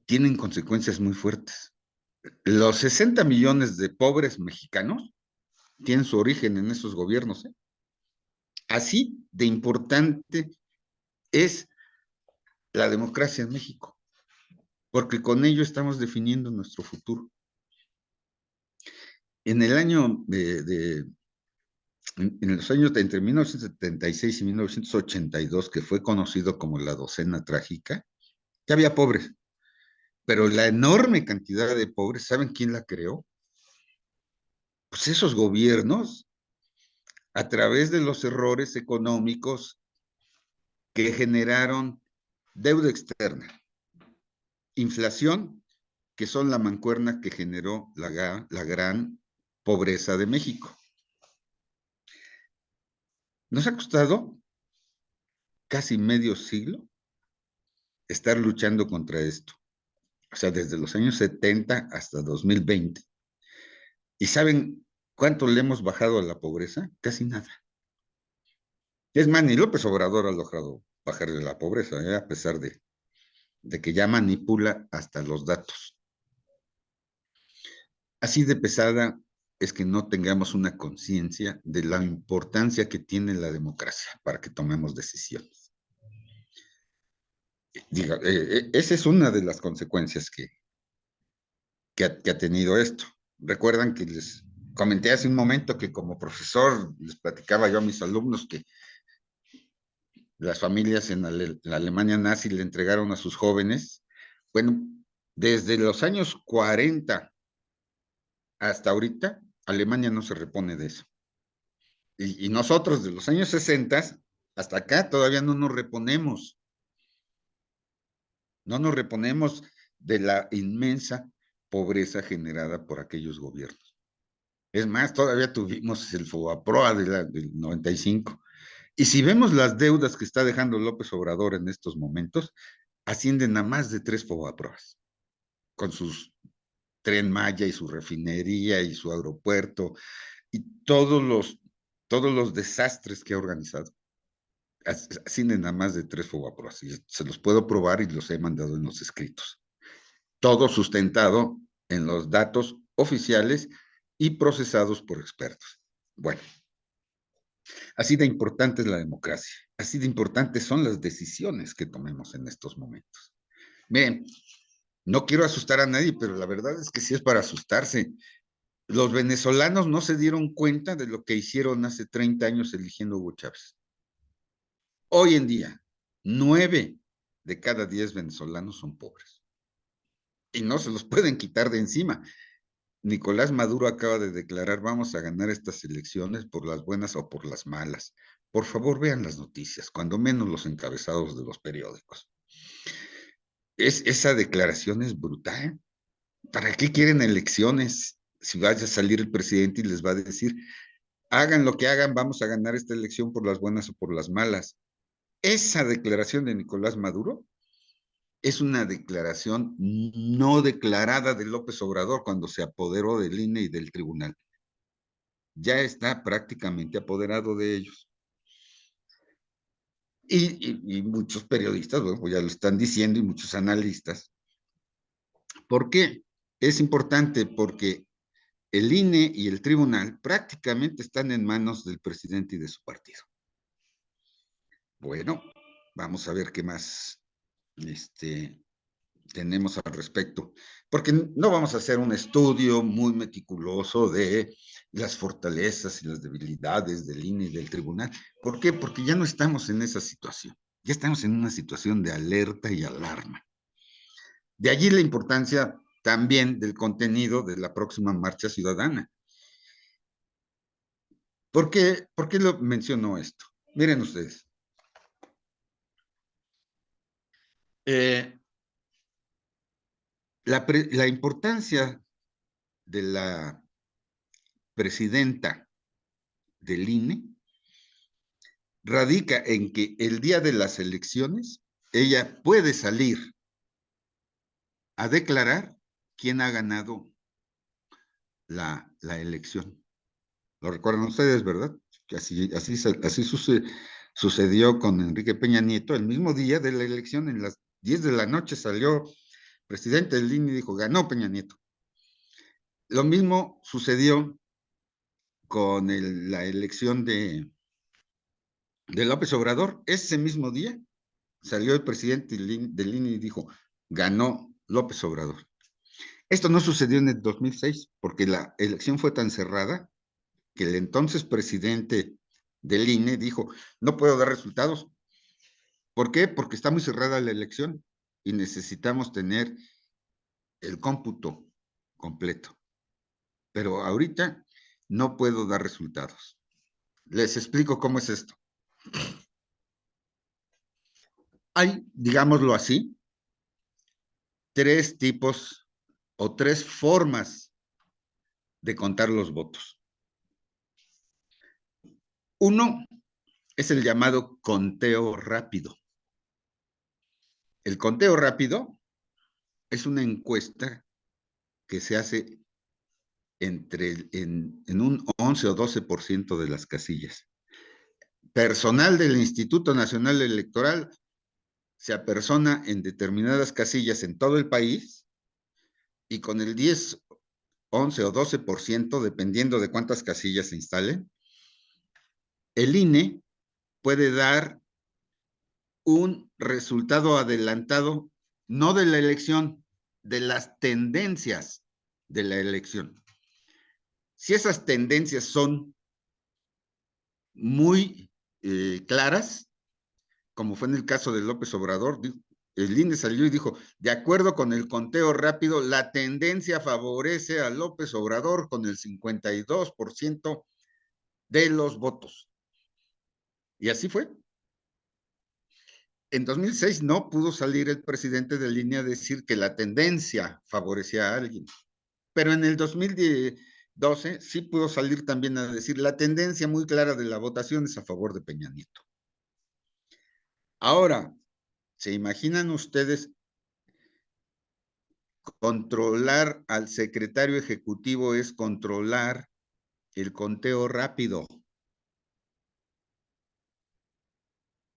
tienen consecuencias muy fuertes. Los 60 millones de pobres mexicanos tienen su origen en esos gobiernos, ¿eh? Así de importante es la democracia en México, porque con ello estamos definiendo nuestro futuro. En el año en los años entre 1976 y 1982, que fue conocido como la docena trágica, ya había pobres, pero la enorme cantidad de pobres, ¿saben quién la creó? Pues esos gobiernos, a través de los errores económicos que generaron deuda externa, inflación, que son la mancuerna que generó la gran pobreza de México. Nos ha costado casi medio siglo estar luchando contra esto. O sea, desde los años 70 hasta 2020. ¿Y saben cuánto le hemos bajado a la pobreza? Casi nada. Es más, ni López Obrador ha logrado bajarle la pobreza, a pesar de que ya manipula hasta los datos. Así de pesada es que no tengamos una conciencia de la importancia que tiene la democracia para que tomemos decisiones. Diga, esa es una de las consecuencias que ha tenido esto. Recuerdan que les comenté hace un momento que como profesor les platicaba yo a mis alumnos que las familias en la Alemania nazi le entregaron a sus jóvenes. Bueno, desde los años 40 hasta ahorita, Alemania no se repone de eso. Y nosotros de los años 60 hasta acá todavía no nos reponemos. No nos reponemos de la inmensa pobreza generada por aquellos gobiernos. Es más, todavía tuvimos el FOBAPROA del 95. Y si vemos las deudas que está dejando López Obrador en estos momentos, ascienden a más de 3 FOBAPROAs, con sus Tren Maya y su refinería y su aeropuerto y todos los desastres que ha organizado. Ascienden a más de 3 FOBAPROAs. Y se los puedo probar y los he mandado en los escritos. Todo sustentado en los datos oficiales y procesados por expertos. Bueno, así de importante es la democracia, así de importantes son las decisiones que tomemos en estos momentos. Miren, no quiero asustar a nadie, pero la verdad es que sí es para asustarse. Los venezolanos no se dieron cuenta de lo que hicieron hace 30 años eligiendo a Hugo Chávez. Hoy en día, 9 de cada 10 venezolanos son pobres. Y no se los pueden quitar de encima. Nicolás Maduro acaba de declarar: vamos a ganar estas elecciones por las buenas o por las malas. Por favor, vean las noticias, cuando menos los encabezados de los periódicos. Esa declaración es brutal. ¿Para qué quieren elecciones si vaya a salir el presidente y les va a decir: hagan lo que hagan, vamos a ganar esta elección por las buenas o por las malas. Esa declaración de Nicolás Maduro es una declaración no declarada de López Obrador cuando se apoderó del INE y del tribunal. Ya está prácticamente apoderado de ellos. Y muchos periodistas, bueno, pues ya lo están diciendo, y muchos analistas. ¿Por qué? Es importante porque el INE y el tribunal prácticamente están en manos del presidente y de su partido. Bueno, vamos a ver qué más tenemos al respecto, porque no vamos a hacer un estudio muy meticuloso de las fortalezas y las debilidades del INE y del tribunal. ¿Por qué? Porque ya no estamos en esa situación, ya estamos en una situación de alerta y alarma. De allí la importancia también del contenido de la próxima marcha ciudadana. ¿Por qué lo menciono esto? Miren ustedes. La importancia de la presidenta del INE radica en que el día de las elecciones ella puede salir a declarar quién ha ganado la elección. Lo recuerdan ustedes, ¿verdad? Que así sucedió con Enrique Peña Nieto. El mismo día de la elección, en las 10 de la noche, salió presidente del INE y dijo, ganó Peña Nieto. Lo mismo sucedió con la elección de López Obrador. Ese mismo día salió el presidente del INE y dijo, ganó López Obrador. Esto no sucedió en el 2006, porque la elección fue tan cerrada que el entonces presidente del INE dijo, no puedo dar resultados. ¿Por qué? Porque está muy cerrada la elección y necesitamos tener el cómputo completo. Pero ahorita no puedo dar resultados. Les explico cómo es esto. Hay, digámoslo así, tres tipos o tres formas de contar los votos. Uno es el llamado conteo rápido. El conteo rápido es una encuesta que se hace en un 11 o 12% de las casillas. Personal del Instituto Nacional Electoral se apersona en determinadas casillas en todo el país y con el 10, 11 o 12%, dependiendo de cuántas casillas se instalen, el INE puede dar un resultado adelantado, no de la elección, de las tendencias de la elección. Si esas tendencias son muy claras, como fue en el caso de López Obrador, el INE salió y dijo, de acuerdo con el conteo rápido, la tendencia favorece a López Obrador con el 52% de los votos. Y así fue. En 2006 no pudo salir el presidente del INE a decir que la tendencia favorecía a alguien, pero en el 2012 sí pudo salir también a decir la tendencia muy clara de la votación es a favor de Peña Nieto. Ahora, ¿se imaginan ustedes controlar al secretario ejecutivo es controlar el conteo rápido?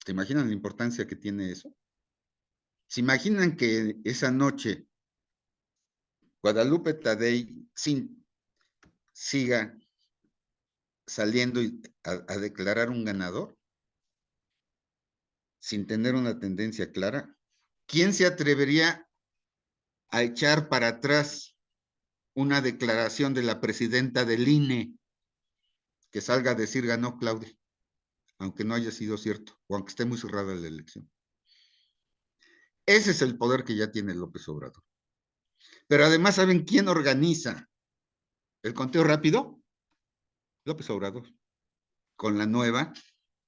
¿Se imaginan la importancia que tiene eso? ¿Se imaginan que esa noche Guadalupe Tadei siga saliendo a declarar un ganador sin tener una tendencia clara? ¿Quién se atrevería a echar para atrás una declaración de la presidenta del INE que salga a decir ganó Claudia, aunque no haya sido cierto o aunque esté muy cerrada la elección? Ese es el poder que ya tiene López Obrador. Pero además, ¿saben quién organiza el conteo rápido? López Obrador, con la nueva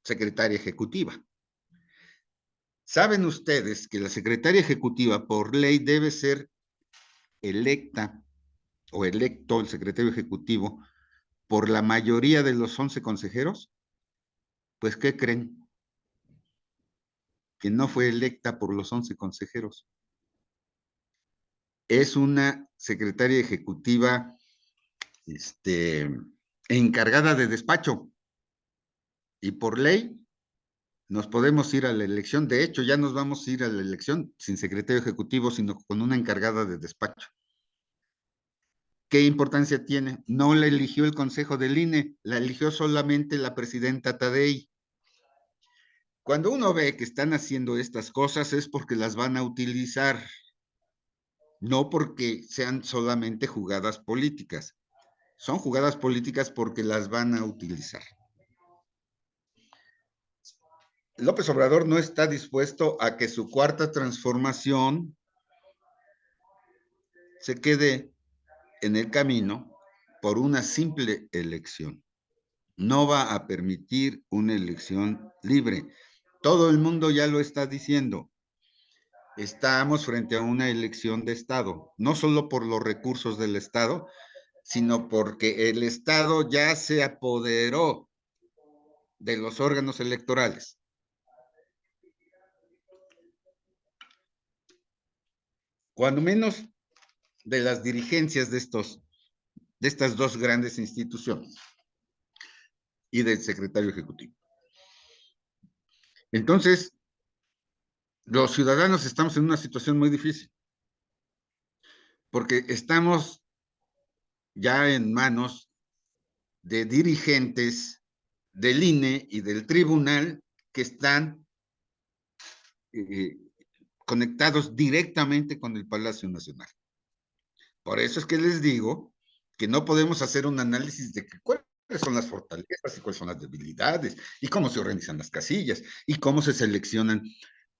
secretaria ejecutiva. ¿Saben ustedes que la secretaria ejecutiva por ley debe ser electa o electo el secretario ejecutivo por la mayoría de los 11 consejeros, pues ¿qué creen? Que no fue electa por los 11 consejeros. Es una secretaria ejecutiva encargada de despacho. Y por ley nos podemos ir a la elección. De hecho, ya nos vamos a ir a la elección sin secretario ejecutivo, sino con una encargada de despacho. ¿Qué importancia tiene? No la eligió el Consejo del INE, la eligió solamente la presidenta Tadei. Cuando uno ve que están haciendo estas cosas es porque las van a utilizar, no porque sean solamente jugadas políticas. Son jugadas políticas porque las van a utilizar. López Obrador no está dispuesto a que su cuarta transformación se quede en el camino por una simple elección. No va a permitir una elección libre. Todo el mundo ya lo está diciendo. Estamos frente a una elección de Estado, no solo por los recursos del Estado, sino porque el Estado ya se apoderó de los órganos electorales. Cuando menos de las dirigencias de estas dos grandes instituciones y del secretario ejecutivo. Entonces, los ciudadanos estamos en una situación muy difícil, porque estamos ya en manos de dirigentes del INE y del tribunal que están conectados directamente con el Palacio Nacional. Por eso es que les digo que no podemos hacer un análisis de cuáles son las fortalezas y cuáles son las debilidades y cómo se organizan las casillas y cómo se seleccionan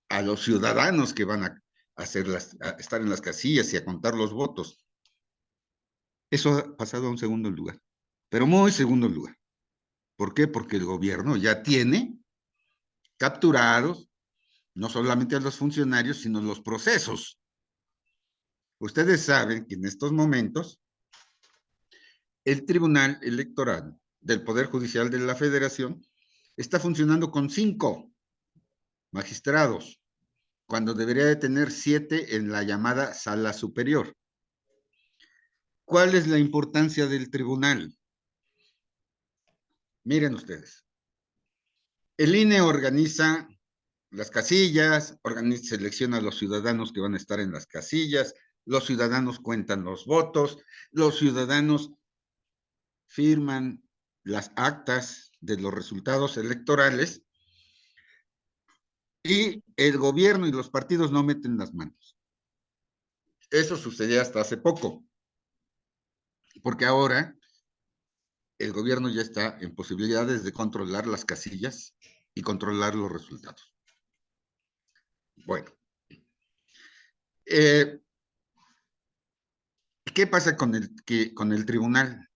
a los ciudadanos que van a estar en las casillas y a contar los votos. Eso ha pasado a un segundo lugar, pero muy segundo lugar. ¿Por qué? Porque el gobierno ya tiene capturados no solamente a los funcionarios, sino los procesos. Ustedes saben que en estos momentos el Tribunal Electoral del Poder Judicial de la Federación está funcionando con 5 magistrados, cuando debería de tener 7 en la llamada Sala Superior. ¿Cuál es la importancia del tribunal? Miren ustedes. El INE organiza las casillas, selecciona a los ciudadanos que van a estar en las casillas, los ciudadanos cuentan los votos, los ciudadanos firman las actas de los resultados electorales y el gobierno y los partidos no meten las manos. Eso sucedía hasta hace poco, porque ahora el gobierno ya está en posibilidades de controlar las casillas y controlar los resultados. Bueno, ¿qué pasa con el tribunal?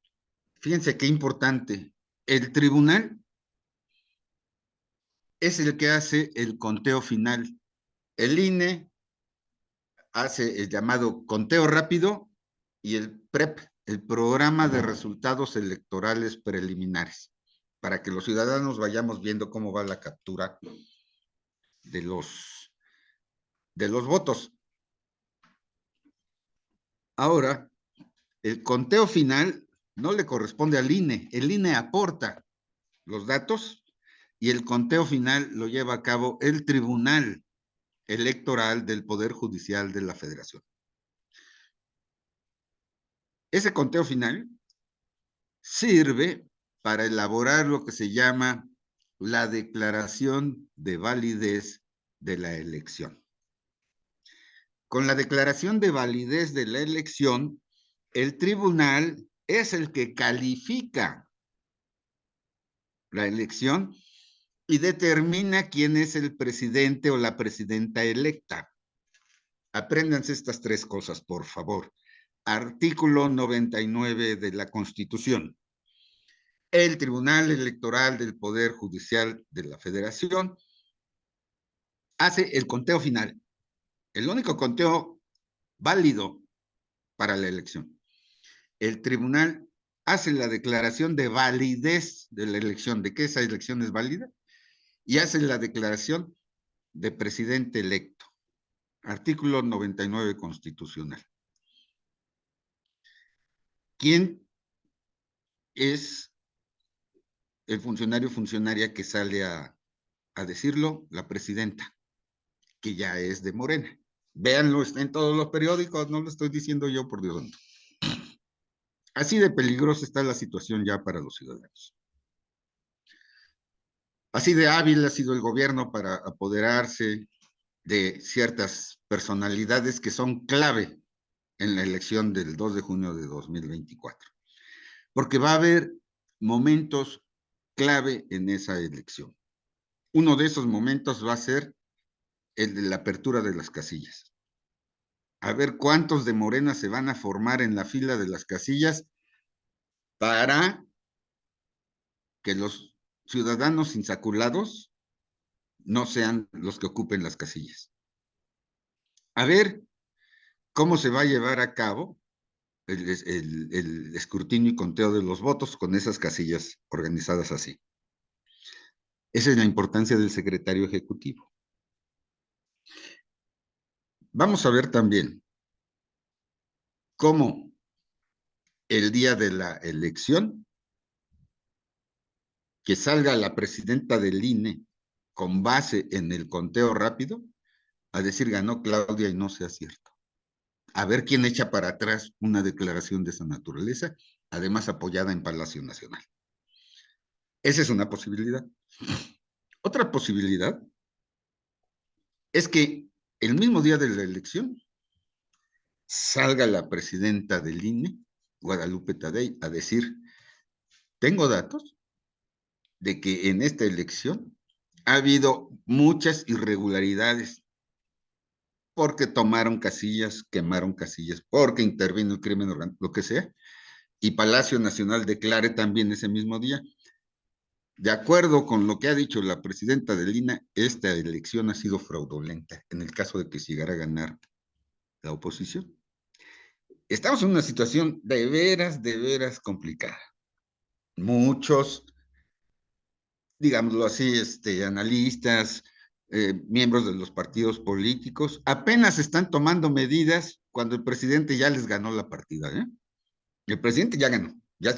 Fíjense qué importante. El tribunal es el que hace el conteo final. El INE hace el llamado conteo rápido y el PREP, el Programa de Resultados Electorales Preliminares, para que los ciudadanos vayamos viendo cómo va la captura de los votos. Ahora, el conteo final no le corresponde al INE. El INE aporta los datos y el conteo final lo lleva a cabo el Tribunal Electoral del Poder Judicial de la Federación. Ese conteo final sirve para elaborar lo que se llama la declaración de validez de la elección. Con la declaración de validez de la elección, el tribunal es el que califica la elección y determina quién es el presidente o la presidenta electa. Apréndanse estas 3 cosas, por favor. Artículo 99 de la Constitución. El Tribunal Electoral del Poder Judicial de la Federación hace el conteo final, el único conteo válido para la elección. El tribunal hace la declaración de validez de la elección, de que esa elección es válida, y hace la declaración de presidente electo. Artículo 99 constitucional. ¿Quién es el funcionario o funcionaria que sale a decirlo? La presidenta, que ya es de Morena. Véanlo, está en todos los periódicos, no lo estoy diciendo yo, por Dios santo. Así de peligrosa está la situación ya para los ciudadanos. Así de hábil ha sido el gobierno para apoderarse de ciertas personalidades que son clave en la elección del 2 de junio de 2024. Porque va a haber momentos clave en esa elección. Uno de esos momentos va a ser el de la apertura de las casillas. A ver cuántos de Morena se van a formar en la fila de las casillas para que los ciudadanos insaculados no sean los que ocupen las casillas. A ver cómo se va a llevar a cabo el escrutinio y conteo de los votos con esas casillas organizadas así. Esa es la importancia del secretario ejecutivo. Vamos a ver también cómo el día de la elección, que salga la presidenta del INE con base en el conteo rápido, a decir ganó Claudia y no sea cierto. A ver quién echa para atrás una declaración de esa naturaleza, además apoyada en Palacio Nacional. Esa es una posibilidad. Otra posibilidad es que el mismo día de la elección salga la presidenta del INE, Guadalupe Tadei, a decir, tengo datos de que en esta elección ha habido muchas irregularidades porque tomaron casillas, quemaron casillas, porque intervino el crimen organizado, lo que sea, y Palacio Nacional declare también ese mismo día. De acuerdo con lo que ha dicho la presidenta del INE, esta elección ha sido fraudulenta en el caso de que llegara a ganar la oposición. Estamos en una situación de veras complicada. Muchos, digámoslo así, analistas, miembros de los partidos políticos, apenas están tomando medidas cuando el presidente ya les ganó la partida, ¿eh? El presidente ya ganó, ya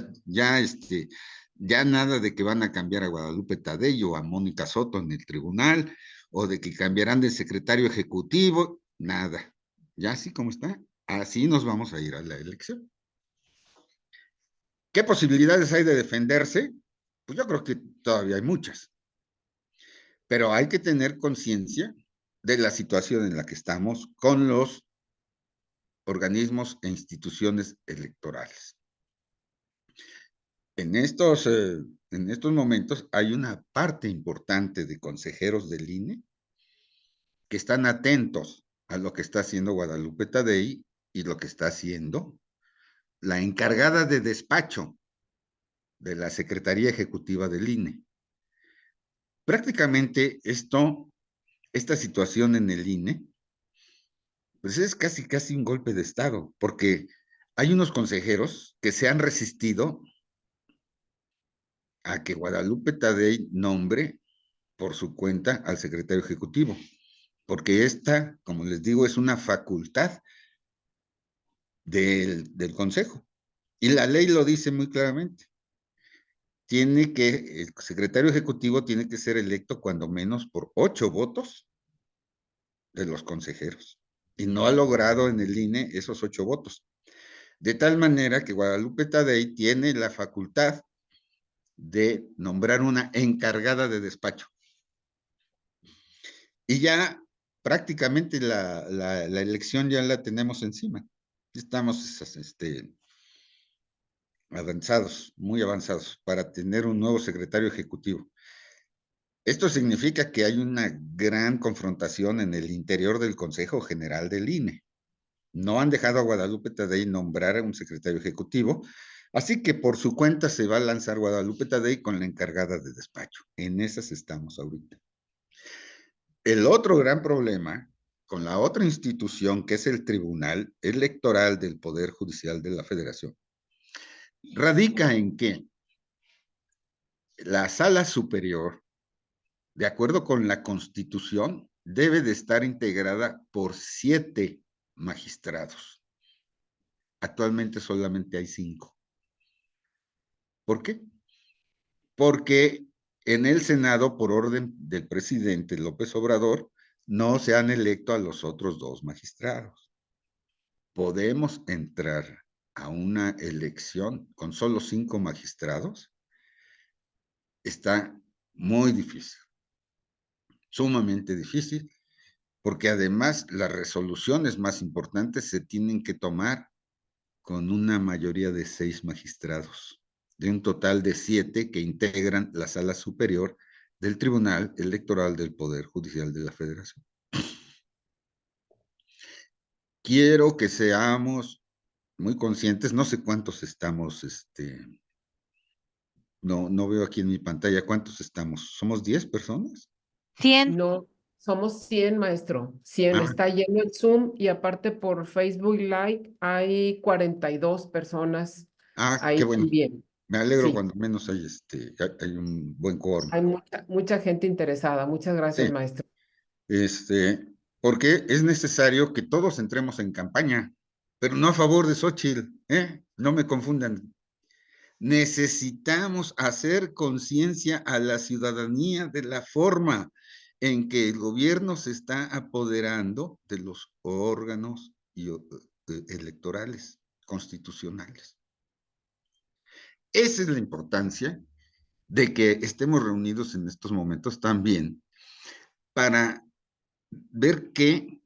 nada de que van a cambiar a Guadalupe Tadei o a Mónica Soto en el tribunal, o de que cambiarán de secretario ejecutivo, nada. Ya así como está, así nos vamos a ir a la elección. ¿Qué posibilidades hay de defenderse? Pues yo creo que todavía hay muchas. Pero hay que tener conciencia de la situación en la que estamos con los organismos e instituciones electorales. En estos momentos hay una parte importante de consejeros del INE que están atentos a lo que está haciendo Guadalupe Tadei y lo que está haciendo la encargada de despacho de la Secretaría Ejecutiva del INE. Prácticamente esta situación en el INE, pues es casi un golpe de Estado, porque hay unos consejeros que se han resistido a que Guadalupe Tadei nombre por su cuenta al secretario ejecutivo, porque esta, como les digo, es una facultad del Consejo. Y la ley lo dice muy claramente. El secretario ejecutivo tiene que ser electo cuando menos por 8 votos de los consejeros. Y no ha logrado en el INE esos 8 votos. De tal manera que Guadalupe Tadei tiene la facultad de nombrar una encargada de despacho. Y ya prácticamente la elección ya la tenemos encima. Estamos avanzados, muy avanzados, para tener un nuevo secretario ejecutivo. Esto significa que hay una gran confrontación en el interior del Consejo General del INE. No han dejado a Guadalupe Tadei nombrar a un secretario ejecutivo, así que por su cuenta se va a lanzar Guadalupe Tadei con la encargada de despacho. En esas estamos ahorita. El otro gran problema con la otra institución, que es el Tribunal Electoral del Poder Judicial de la Federación, radica en que la sala superior, de acuerdo con la Constitución, debe de estar integrada por 7 magistrados. Actualmente solamente hay 5. ¿Por qué? Porque en el Senado, por orden del presidente López Obrador, no se han electo a los otros 2 magistrados. ¿Podemos entrar a una elección con solo 5 magistrados? Está muy difícil, sumamente difícil, porque además las resoluciones más importantes se tienen que tomar con una mayoría de 6 magistrados, de un total de 7 que integran la sala superior del Tribunal Electoral del Poder Judicial de la Federación. Quiero que seamos muy conscientes, no sé cuántos estamos, no veo aquí en mi pantalla cuántos estamos, ¿somos 10 personas? 100. No, somos 100, maestro. 100. Ah, Está lleno el Zoom y aparte por Facebook Live hay 42 personas qué ahí bueno, también. me alegro Sí, cuando menos hay un buen quórum. hay mucha gente interesada. Muchas gracias, Sí, maestro. porque es necesario que todos entremos en campaña, pero no a favor de Xóchitl, ¿eh? No me confundan. Necesitamos hacer conciencia a la ciudadanía de la forma en que el gobierno se está apoderando de los órganos electorales, constitucionales. Esa es la importancia de que estemos reunidos en estos momentos también para ver qué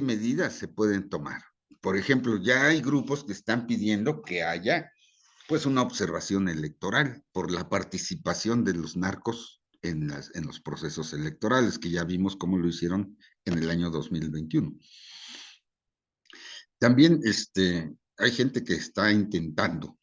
medidas se pueden tomar. Por ejemplo, ya hay grupos que están pidiendo que haya pues una observación electoral por la participación de los narcos en los procesos electorales, que ya vimos cómo lo hicieron en el año 2021. También hay gente que está intentando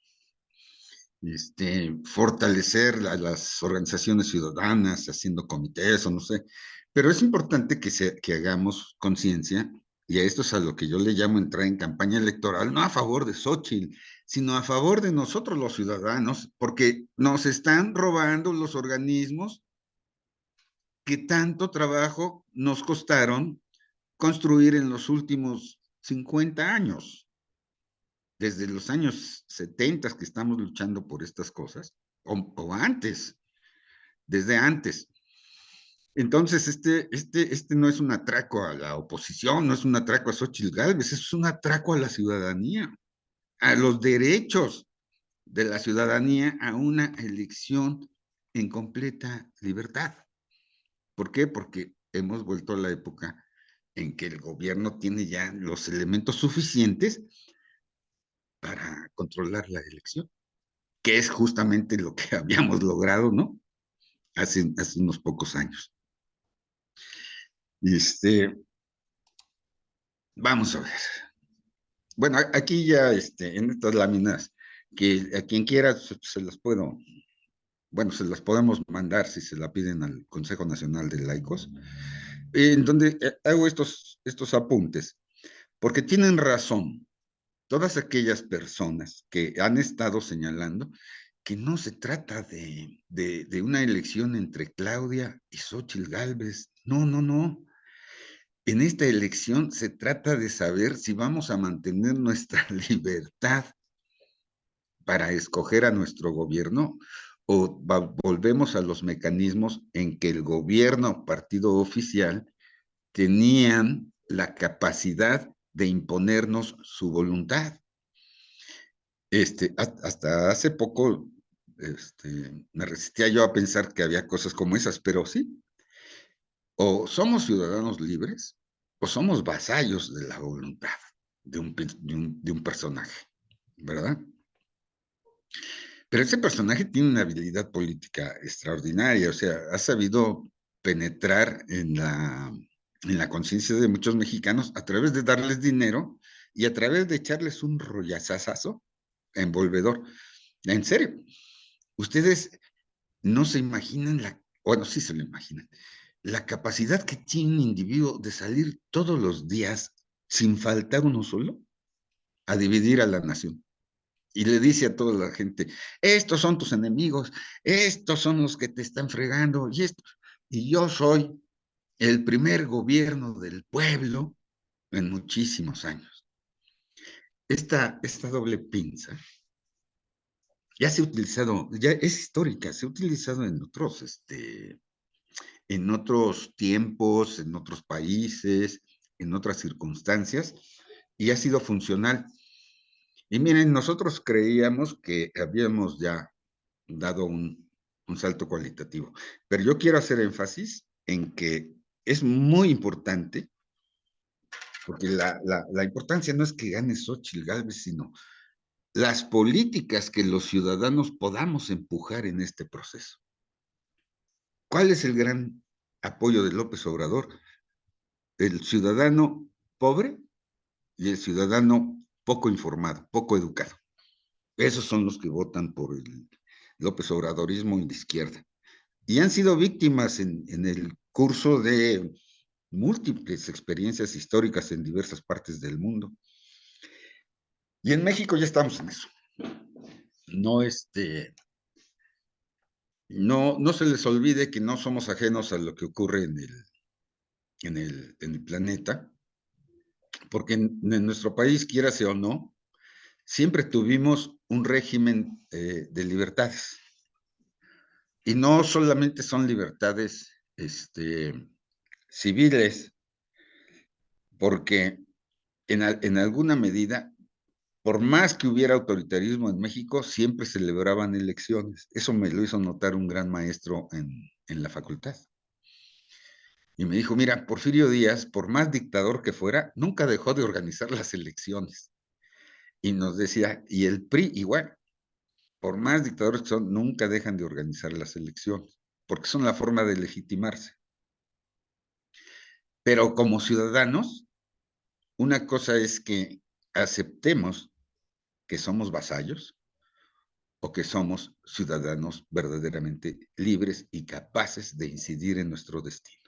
fortalecer las organizaciones ciudadanas, haciendo comités o no sé, pero es importante que hagamos conciencia, y a esto es a lo que yo le llamo entrar en campaña electoral, no a favor de Xóchitl, sino a favor de nosotros los ciudadanos, porque nos están robando los organismos que tanto trabajo nos costaron construir en los últimos 50 años. Desde los años 70 que estamos luchando por estas cosas, o antes, desde antes. Entonces, este no es un atraco a la oposición, no es un atraco a Xóchitl Gálvez, es un atraco a la ciudadanía, a los derechos de la ciudadanía a una elección en completa libertad. ¿Por qué? Porque hemos vuelto a la época en que el gobierno tiene ya los elementos suficientes para controlar la elección, que es justamente lo que habíamos logrado, ¿no? Hace unos pocos años. Vamos a ver. Bueno, aquí ya en estas láminas, que a quien quiera se las puedo, bueno, se las podemos mandar si se la piden al Consejo Nacional de Laicos, en donde hago estos apuntes, porque tienen razón todas aquellas personas que han estado señalando que no se trata de una elección entre Claudia y Xóchitl Gálvez. No, no, no. En esta elección se trata de saber si vamos a mantener nuestra libertad para escoger a nuestro gobierno o volvemos a los mecanismos en que el gobierno, partido oficial, tenían la capacidad de imponernos su voluntad. Hasta hace poco me resistía yo a pensar que había cosas como esas, pero sí, o somos ciudadanos libres o somos vasallos de la voluntad de un personaje, ¿verdad? Pero ese personaje tiene una habilidad política extraordinaria, o sea, ha sabido penetrar en la conciencia de muchos mexicanos a través de darles dinero y a través de echarles un rollazazazo envolvedor. En serio, ustedes no se imaginan bueno, sí se lo imaginan, la capacidad que tiene un individuo de salir todos los días sin faltar uno solo a dividir a la nación. y le dice a toda la gente, estos son tus enemigos, estos son los que te están fregando, y yo soy el primer gobierno del pueblo en muchísimos años. Esta doble pinza ya se ha utilizado, ya es histórica, se ha utilizado en otros tiempos, en otros países, en otras circunstancias, y ha sido funcional. Y miren, nosotros creíamos que habíamos ya dado un salto cualitativo, pero yo quiero hacer énfasis en que es muy importante, porque la importancia no es que gane Xóchitl Gálvez, sino las políticas que los ciudadanos podamos empujar en este proceso. ¿Cuál es el gran apoyo de López Obrador? El ciudadano pobre y el ciudadano poco informado, poco educado. Esos son los que votan por el López Obradorismo y la izquierda. Y han sido víctimas en el curso de múltiples experiencias históricas en diversas partes del mundo. Y en México ya estamos en eso. No, no se les olvide que no somos ajenos a lo que ocurre en el planeta, porque en nuestro país, quiérase o no, siempre tuvimos un régimen de libertades. Y no solamente son libertades civiles, porque en alguna medida, por más que hubiera autoritarismo en México, siempre celebraban elecciones. Eso me lo hizo notar un gran maestro en la facultad. Y me dijo, mira, Porfirio Díaz, por más dictador que fuera, nunca dejó de organizar las elecciones. Y nos decía, y el PRI igual, por más dictadores que son, nunca dejan de organizar las elecciones, porque son la forma de legitimarse. Pero como ciudadanos, una cosa es que aceptemos que somos vasallos o que somos ciudadanos verdaderamente libres y capaces de incidir en nuestro destino.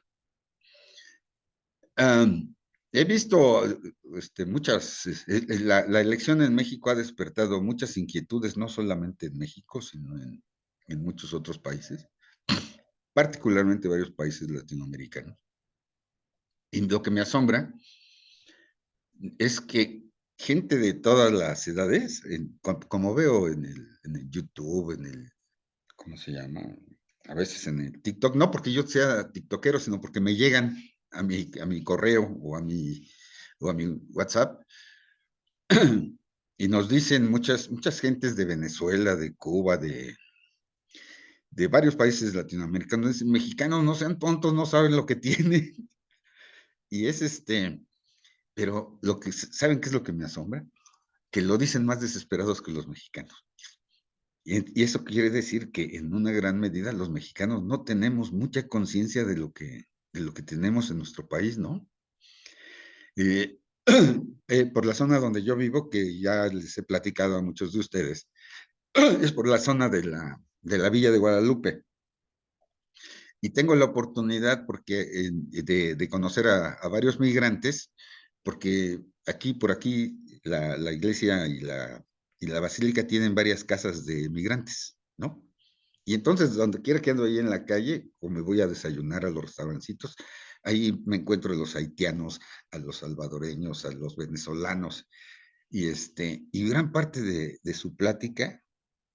He visto muchas, la elección en México ha despertado muchas inquietudes, no solamente en México, sino en muchos otros países, particularmente varios países latinoamericanos. Y lo que me asombra es que gente de todas las edades, como veo en el YouTube, ¿cómo se llama? A veces en el TikTok, no porque yo sea tiktokero, sino porque me llegan a mi correo o a mi WhatsApp y nos dicen muchas gentes de Venezuela, de Cuba, de varios países latinoamericanos, dicen, mexicanos no sean tontos, no saben lo que tienen. Y es pero ¿saben qué es lo que me asombra? Que lo dicen más desesperados que los mexicanos. Y eso quiere decir que en una gran medida los mexicanos no tenemos mucha conciencia de lo que tenemos en nuestro país, ¿no? Por la zona donde yo vivo, que ya les he platicado a muchos de ustedes, es por la zona de la Villa de Guadalupe. Y tengo la oportunidad de conocer a varios migrantes, porque por aquí, la iglesia y la basílica tienen varias casas de migrantes, ¿no? Y entonces, donde quiera que ando ahí en la calle, o me voy a desayunar a los restaurancitos, ahí me encuentro a los haitianos, a los salvadoreños, a los venezolanos, y gran parte de su plática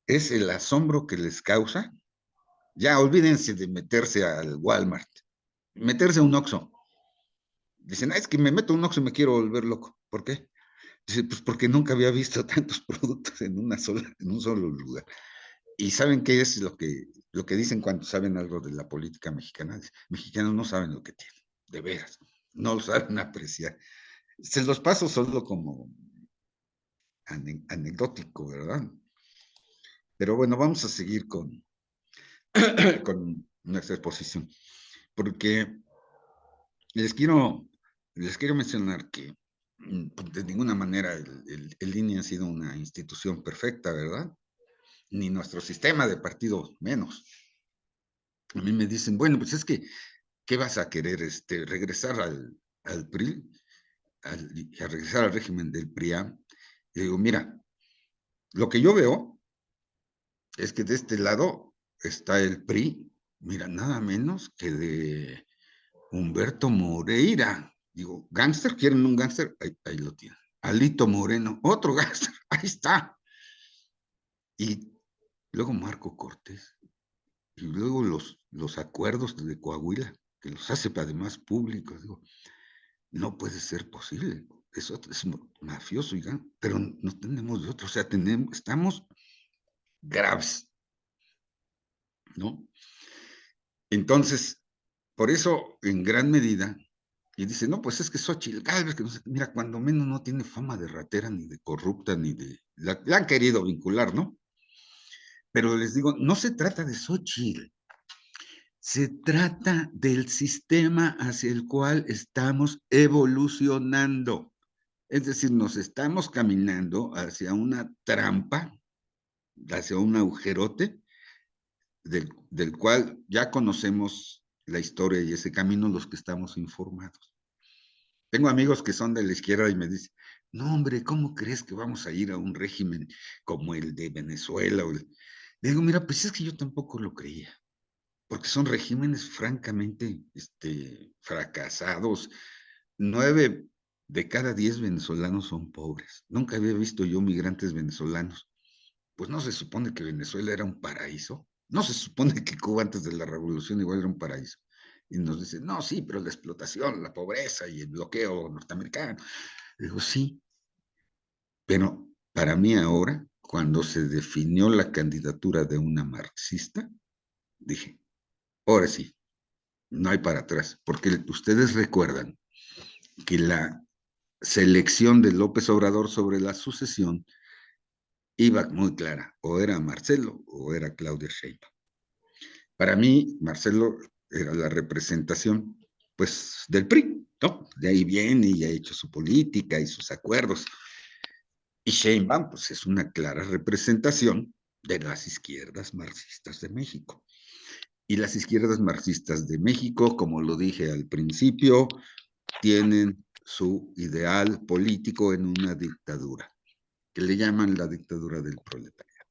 es el asombro que les causa. Ya olvídense de meterse al Walmart, meterse a un Oxxo. Dicen, es que me meto a un Oxxo y me quiero volver loco. ¿Por qué? Dice, pues porque nunca había visto tantos productos en un solo lugar. ¿Y saben qué es lo que dicen cuando saben algo de la política mexicana? Mexicanos no saben lo que tienen, de veras, no lo saben apreciar. Se los paso solo como anecdótico, ¿verdad? Pero bueno, vamos a seguir con nuestra exposición, porque les quiero mencionar que de ninguna manera el INE ha sido una institución perfecta, ¿verdad? Ni nuestro sistema de partidos menos. A mí me dicen, bueno, pues es que, ¿qué vas a querer? ¿Regresar al PRI? ¿A regresar al régimen del PRIAM? Y digo, mira, Lo que yo veo es que de este lado está el PRI, mira, nada menos que de Humberto Moreira. Digo, gángster, ¿quieren un gángster? Ahí lo tienen. Alito Moreno, otro gángster, ahí está. Y luego Marco Cortés, y luego los acuerdos de Coahuila, que los hace además públicos. Digo, no puede ser posible. Eso es mafioso, ya, pero no tenemos de otro. O sea, estamos graves, ¿no? Entonces, por eso, en gran medida, y dice, no, pues es que Xóchitl Gálvez, que no sé, mira, cuando menos no tiene fama de ratera, ni de corrupta, ni de... La han querido vincular, ¿no? Pero les digo, no se trata de Xóchitl, se trata del sistema hacia el cual estamos evolucionando. Es decir, nos estamos caminando hacia una trampa, hacia un agujerote, del cual ya conocemos la historia y ese camino los que estamos informados. Tengo amigos que son de la izquierda y me dicen, no hombre, ¿cómo crees que vamos a ir a un régimen como el de Venezuela? Le digo, mira, pues es que yo tampoco lo creía, porque son regímenes francamente fracasados. 9 de cada 10 venezolanos son pobres. Nunca había visto yo migrantes venezolanos. Pues no se supone que Venezuela era un paraíso. No se supone que Cuba antes de la revolución igual era un paraíso. Y nos dicen, no, sí, pero la explotación, la pobreza y el bloqueo norteamericano. Digo, sí, pero para mí ahora, cuando se definió la candidatura de una marxista, dije, ahora sí, no hay para atrás, porque ustedes recuerdan que la selección de López Obrador sobre la sucesión iba muy clara, o era Marcelo o era Claudia Sheinbaum. Para mí, Marcelo era la representación, pues, del PRI, ¿no? De ahí viene y ha hecho su política y sus acuerdos. Y Sheinbaum, pues, es una clara representación de las izquierdas marxistas de México. Y las izquierdas marxistas de México, como lo dije al principio, tienen su ideal político en una dictadura, que le llaman la dictadura del proletariado.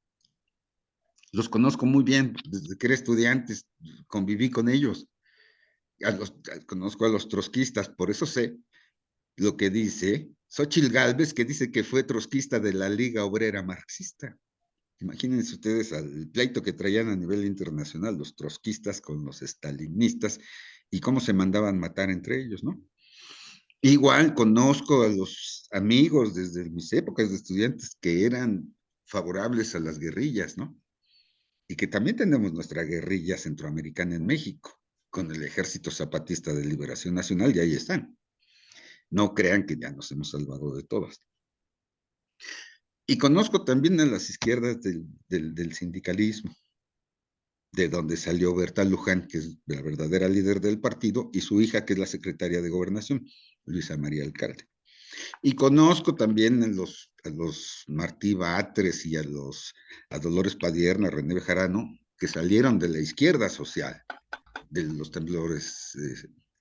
Los conozco muy bien, desde que era estudiante, conviví con ellos. Conozco a los trotskistas, por eso sé lo que dice Xóchitl Gálvez, que dice que fue trotskista de la Liga Obrera Marxista. Imagínense ustedes al pleito que traían a nivel internacional los trotskistas con los stalinistas y cómo se mandaban matar entre ellos, ¿no? Igual conozco a los amigos desde mis épocas de estudiantes que eran favorables a las guerrillas, ¿no? Y que también tenemos nuestra guerrilla centroamericana en México, con el Ejército Zapatista de Liberación Nacional, y ahí están. No crean que ya nos hemos salvado de todas. Y conozco también a las izquierdas del sindicalismo, de donde salió Berta Luján, que es la verdadera líder del partido, y su hija, que es la secretaria de Gobernación, Luisa María Alcalde. Y conozco también a los Martí Batres y a Dolores Padierna, René Bejarano, que salieron de la izquierda social, de los temblores,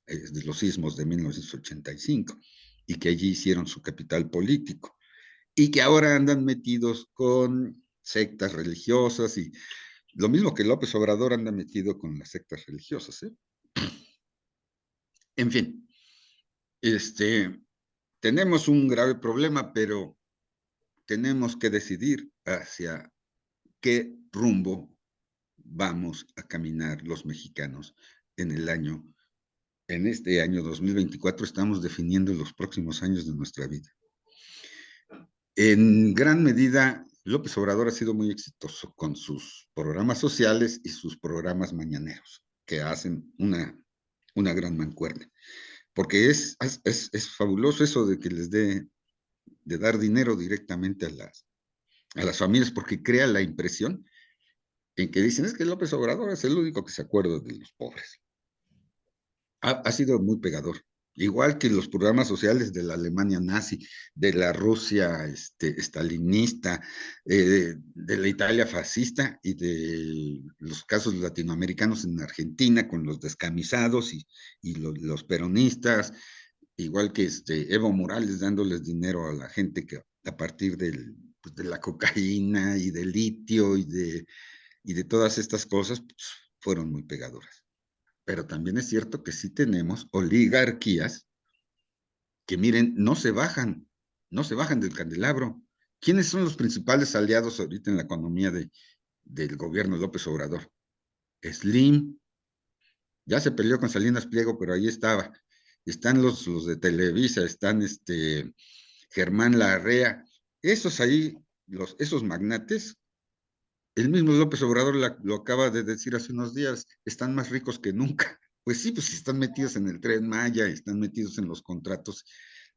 de los sismos de 1985, y que allí hicieron su capital político, y que ahora andan metidos con sectas religiosas, y lo mismo que López Obrador anda metido con las sectas religiosas, ¿eh? En fin, tenemos un grave problema, pero tenemos que decidir hacia qué rumbo vamos a caminar los mexicanos en este año 2024. Estamos definiendo los próximos años de nuestra vida. En gran medida, López Obrador ha sido muy exitoso con sus programas sociales y sus programas mañaneros, que hacen una gran mancuerna. Porque es fabuloso eso de que les de dar dinero directamente a las familias, porque crea la impresión en que dicen, es que López Obrador es el único que se acuerda de los pobres. Ha sido muy pegador. Igual que los programas sociales de la Alemania nazi, de la Rusia estalinista, de la Italia fascista y de los casos latinoamericanos en Argentina con los descamisados y los peronistas, igual que Evo Morales dándoles dinero a la gente que a partir del pues, de la cocaína y del litio y de todas estas cosas, pues, fueron muy pegadoras. Pero también es cierto que sí tenemos oligarquías que, miren, no se bajan del candelabro. ¿Quiénes son los principales aliados ahorita en la economía del gobierno de López Obrador? Slim, ya se peleó con Salinas Pliego, pero ahí estaba. Están los de Televisa, están Germán Larrea. Esos ahí, esos magnates, el mismo López Obrador lo acaba de decir hace unos días, están más ricos que nunca. Pues sí, pues están metidos en el Tren Maya, están metidos en los contratos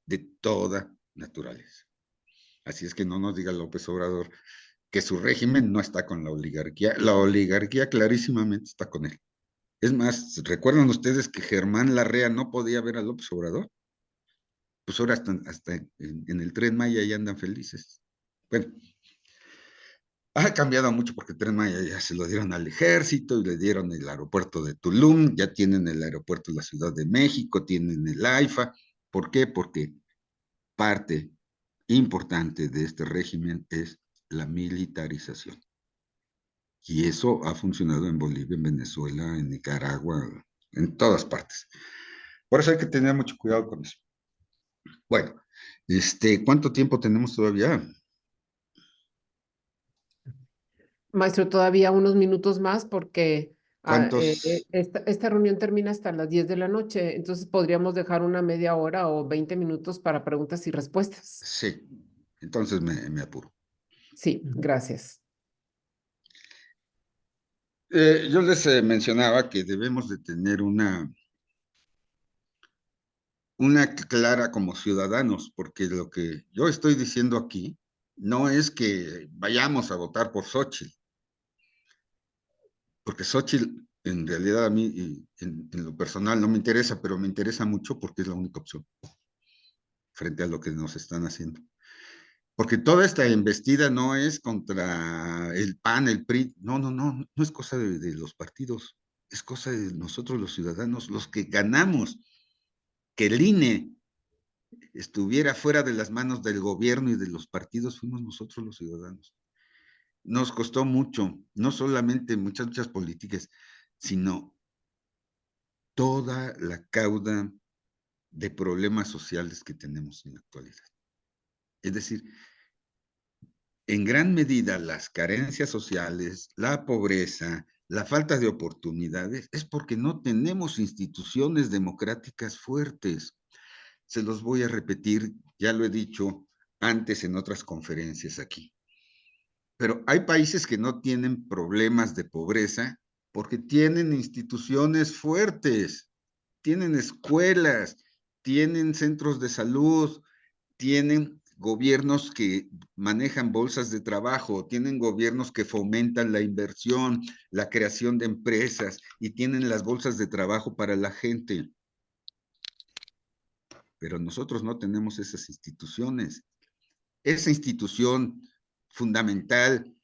de toda naturaleza. Así es que no nos diga López Obrador que su régimen no está con la oligarquía clarísimamente está con él. Es más, ¿recuerdan ustedes que Germán Larrea no podía ver a López Obrador? Pues ahora hasta en el Tren Maya ya andan felices. Bueno, ha cambiado mucho porque el Tren Maya ya se lo dieron al ejército y le dieron el aeropuerto de Tulum, ya tienen el aeropuerto de la Ciudad de México, tienen el AIFA. ¿Por qué? Porque parte importante de este régimen es la militarización. Y eso ha funcionado en Bolivia, en Venezuela, en Nicaragua, en todas partes. Por eso hay que tener mucho cuidado con eso. Bueno, ¿cuánto tiempo tenemos todavía? Maestro, todavía unos minutos más porque ¿Cuántos? esta reunión termina hasta las 10 de la noche, entonces podríamos dejar una media hora o 20 minutos para preguntas y respuestas. Sí, entonces me apuro. Sí, gracias. Yo les mencionaba que debemos de tener una clara como ciudadanos, porque lo que yo estoy diciendo aquí no es que vayamos a votar por Xóchitl, porque Xóchitl en realidad a mí en lo personal no me interesa, pero me interesa mucho porque es la única opción frente a lo que nos están haciendo. Porque toda esta embestida no es contra el PAN, el PRI, no es cosa de los partidos, es cosa de nosotros los ciudadanos, los que ganamos que el INE estuviera fuera de las manos del gobierno y de los partidos, fuimos nosotros los ciudadanos. Nos costó mucho, no solamente muchas políticas, sino toda la cauda de problemas sociales que tenemos en la actualidad. Es decir, en gran medida las carencias sociales, la pobreza, la falta de oportunidades, es porque no tenemos instituciones democráticas fuertes. Se los voy a repetir, ya lo he dicho antes en otras conferencias aquí. Pero hay países que no tienen problemas de pobreza porque tienen instituciones fuertes, tienen escuelas, tienen centros de salud, tienen gobiernos que manejan bolsas de trabajo, tienen gobiernos que fomentan la inversión, la creación de empresas y tienen las bolsas de trabajo para la gente. Pero nosotros no tenemos esas instituciones. Esa institución fundamental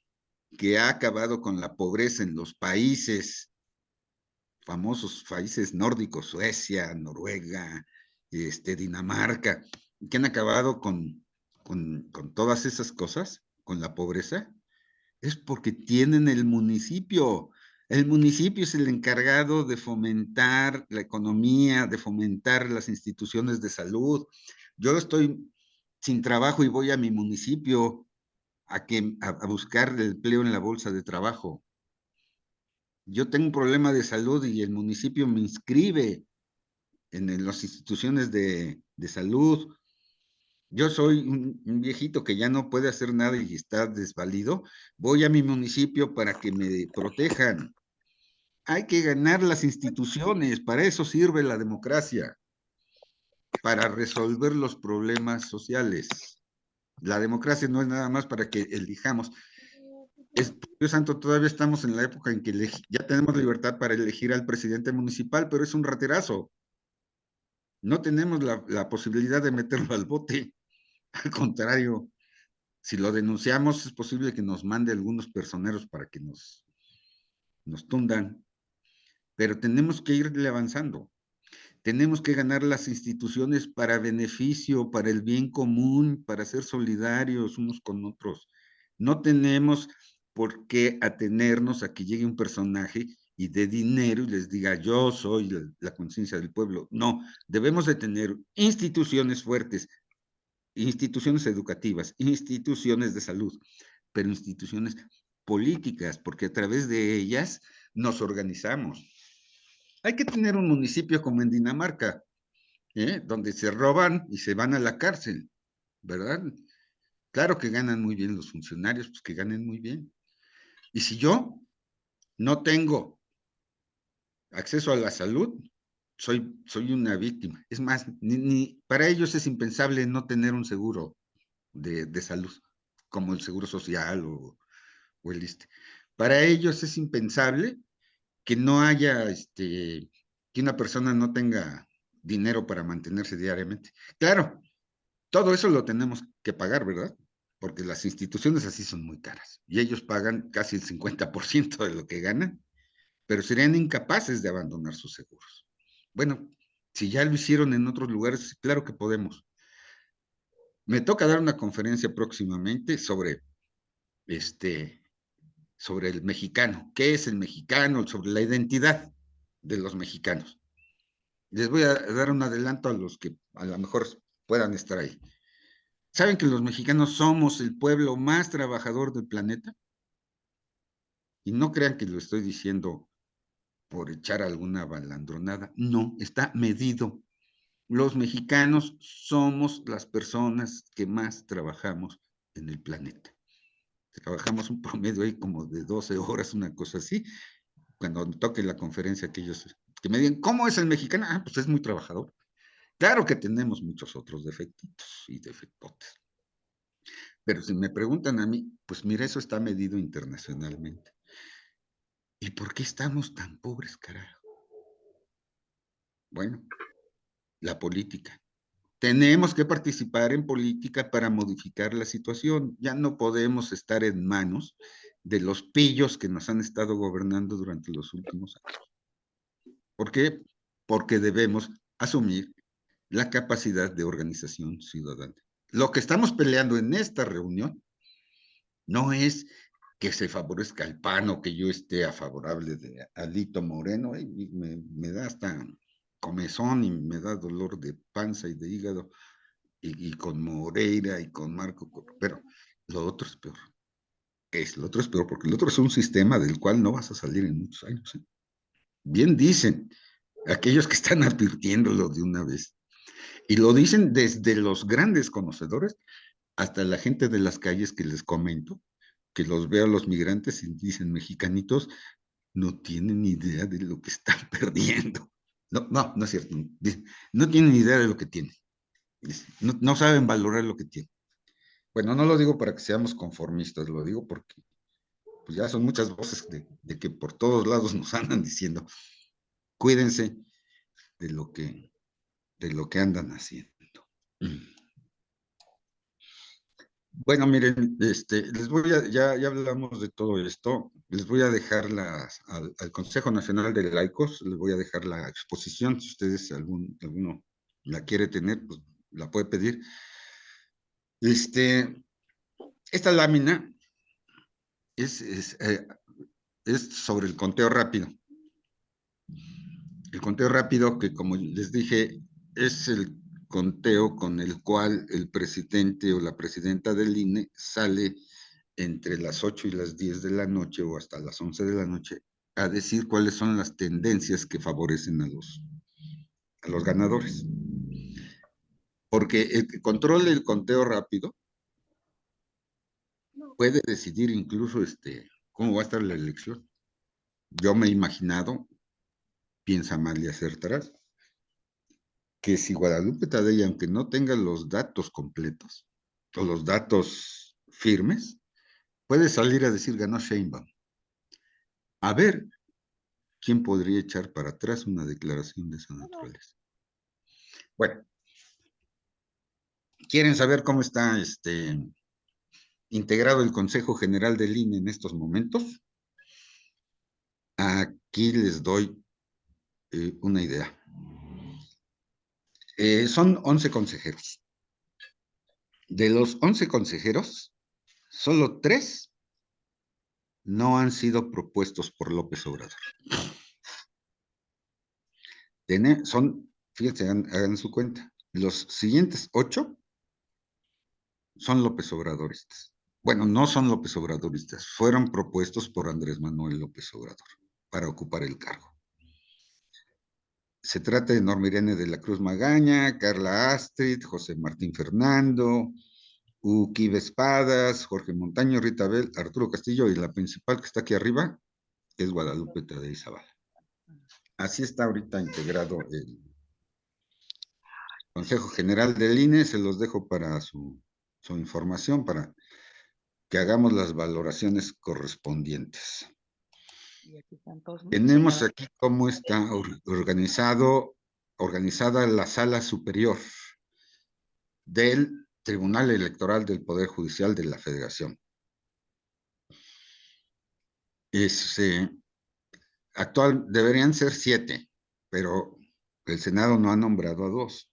que ha acabado con la pobreza en los países, famosos países nórdicos, Suecia, Noruega, Dinamarca, que han acabado con todas esas cosas, con la pobreza, es porque tienen el municipio. El municipio es el encargado de fomentar la economía, de fomentar las instituciones de salud. Yo estoy sin trabajo y voy a mi municipio a buscar el empleo en la bolsa de trabajo. Yo tengo un problema de salud y el municipio me inscribe en las instituciones de salud. Yo soy un viejito que ya no puede hacer nada y está desvalido. Voy a mi municipio para que me protejan. Hay que ganar las instituciones, para eso sirve la democracia, para resolver los problemas sociales. La democracia no es nada más para que elijamos. Dios santo, todavía estamos en la época en que ya tenemos libertad para elegir al presidente municipal, pero es un raterazo. No tenemos la posibilidad de meterlo al bote. Al contrario, si lo denunciamos, es posible que nos mande algunos personeros para que nos tundan, pero tenemos que irle avanzando. Tenemos que ganar las instituciones para beneficio, para el bien común, para ser solidarios unos con otros. No tenemos por qué atenernos a que llegue un personaje y dé dinero y les diga yo soy la conciencia del pueblo. No, debemos de tener instituciones fuertes, instituciones educativas, instituciones de salud, pero instituciones políticas, porque a través de ellas nos organizamos. Hay que tener un municipio como en Dinamarca, donde se roban y se van a la cárcel, ¿verdad? Claro que ganan muy bien los funcionarios, pues que ganen muy bien. Y si yo no tengo acceso a la salud, soy una víctima. Es más, para ellos es impensable no tener un seguro de salud, como el Seguro Social o el ISSSTE. Para ellos es impensable que no haya, que una persona no tenga dinero para mantenerse diariamente. Claro, todo eso lo tenemos que pagar, ¿verdad? Porque las instituciones así son muy caras y ellos pagan casi el 50% de lo que ganan, pero serían incapaces de abandonar sus seguros. Bueno, si ya lo hicieron en otros lugares, claro que podemos. Me toca dar una conferencia próximamente sobre el mexicano. ¿Qué es el mexicano? Sobre la identidad de los mexicanos. Les voy a dar un adelanto a los que a lo mejor puedan estar ahí. ¿Saben que los mexicanos somos el pueblo más trabajador del planeta? Y no crean que lo estoy diciendo por echar alguna balandronada. No, está medido. Los mexicanos somos las personas que más trabajamos en el planeta. Trabajamos un promedio ahí como de 12 horas, una cosa así. Cuando toque la conferencia, que me digan, ¿cómo es el mexicano? Ah, pues es muy trabajador. Claro que tenemos muchos otros defectitos y defectotes. Pero si me preguntan a mí, pues mira, eso está medido internacionalmente. ¿Y por qué estamos tan pobres, carajo? Bueno, la política. Tenemos que participar en política para modificar la situación. Ya no podemos estar en manos de los pillos que nos han estado gobernando durante los últimos años. ¿Por qué? Porque debemos asumir la capacidad de organización ciudadana. Lo que estamos peleando en esta reunión no es que se favorezca el PAN o que yo esté a favorable de Alito Moreno, y me da hasta comezón y me da dolor de panza y de hígado, y con Moreira y con Marco, pero lo otro es peor. ¿Qué es? Lo otro es peor, porque el otro es un sistema del cual no vas a salir en muchos años. Bien dicen aquellos que están advirtiéndolo de una vez, y lo dicen desde los grandes conocedores hasta la gente de las calles que les comento, que los veo a los migrantes y dicen, mexicanitos, no tienen idea de lo que están perdiendo. No es cierto. No tienen idea de lo que tienen. No saben valorar lo que tienen. Bueno, no lo digo para que seamos conformistas, lo digo porque pues ya son muchas voces de que por todos lados nos andan diciendo, cuídense de lo que andan haciendo. Bueno, miren, les voy a, ya hablamos de todo esto, les voy a dejar al Consejo Nacional de Laicos, les voy a dejar la exposición, si ustedes alguno la quiere tener, pues la puede pedir. Esta lámina es sobre el conteo rápido. El conteo rápido que, como les dije, es el conteo con el cual el presidente o la presidenta del INE sale entre las 8 y las 10 de la noche o hasta las 11 de la noche a decir cuáles son las tendencias que favorecen a los ganadores. Porque el que controle el conteo rápido puede decidir incluso cómo va a estar la elección. Yo me he imaginado, piensa mal y acertarás, que si Guadalupe Tadei, aunque no tenga los datos completos o los datos firmes, puede salir a decir ganó Sheinbaum. A ver quién podría echar para atrás una declaración de esa naturaleza. Bueno, ¿quieren saber cómo está integrado el Consejo General del INE en estos momentos? Aquí les doy una idea. Son 11 consejeros. De los 11 consejeros, solo 3 no han sido propuestos por López Obrador. Fíjense, hagan su cuenta. Los siguientes 8 son López Obradoristas. Bueno, no son López Obradoristas, fueron propuestos por Andrés Manuel López Obrador para ocupar el cargo. Se trata de Norma Irene de la Cruz Magaña, Carla Astrid, José Martín Fernando, Uquive Espadas, Jorge Montaño, Rita Bel, Arturo Castillo y la principal que está aquí arriba, que es Guadalupe Tadei Zavala. Así está ahorita integrado el Consejo General del INE, se los dejo para su información, para que hagamos las valoraciones correspondientes. Tenemos aquí cómo está organizada la sala superior del Tribunal Electoral del Poder Judicial de la Federación. Deberían ser 7, pero el Senado no ha nombrado a 2,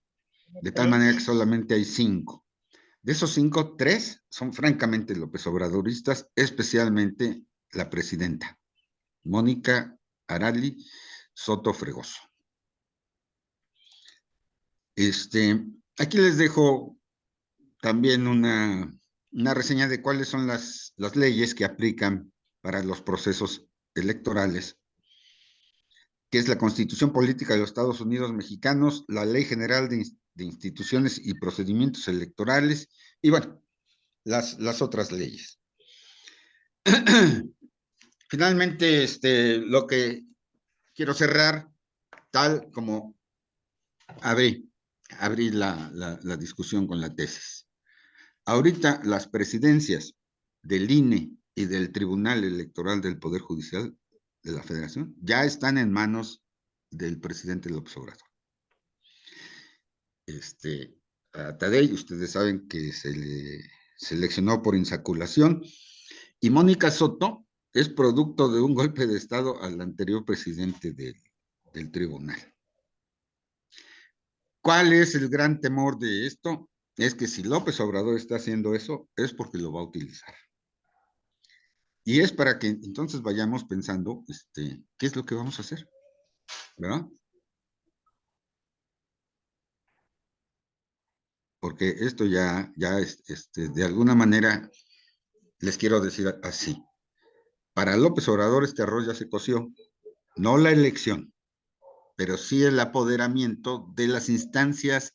de tal manera que solamente hay 5. De esos 5, 3 son francamente López Obradoristas, especialmente la presidenta, Mónica Arali Soto Fregoso. Aquí les dejo también una reseña de cuáles son las leyes que aplican para los procesos electorales, que es la Constitución Política de los Estados Unidos Mexicanos, la Ley General de Instituciones y Procedimientos Electorales, y bueno, las otras leyes. Finalmente, lo que quiero cerrar, tal como abrí la discusión con la tesis. Ahorita las presidencias del INE y del Tribunal Electoral del Poder Judicial de la Federación ya están en manos del presidente López Obrador. A Tadei, ustedes saben que se le seleccionó por insaculación, y Mónica Soto es producto de un golpe de Estado al anterior presidente del tribunal. ¿Cuál es el gran temor de esto? Es que si López Obrador está haciendo eso, es porque lo va a utilizar. Y es para que entonces vayamos pensando, ¿qué es lo que vamos a hacer? ¿Verdad? Porque esto ya de alguna manera, les quiero decir así. Para López Obrador este arroz ya se coció. No la elección, pero sí el apoderamiento de las instancias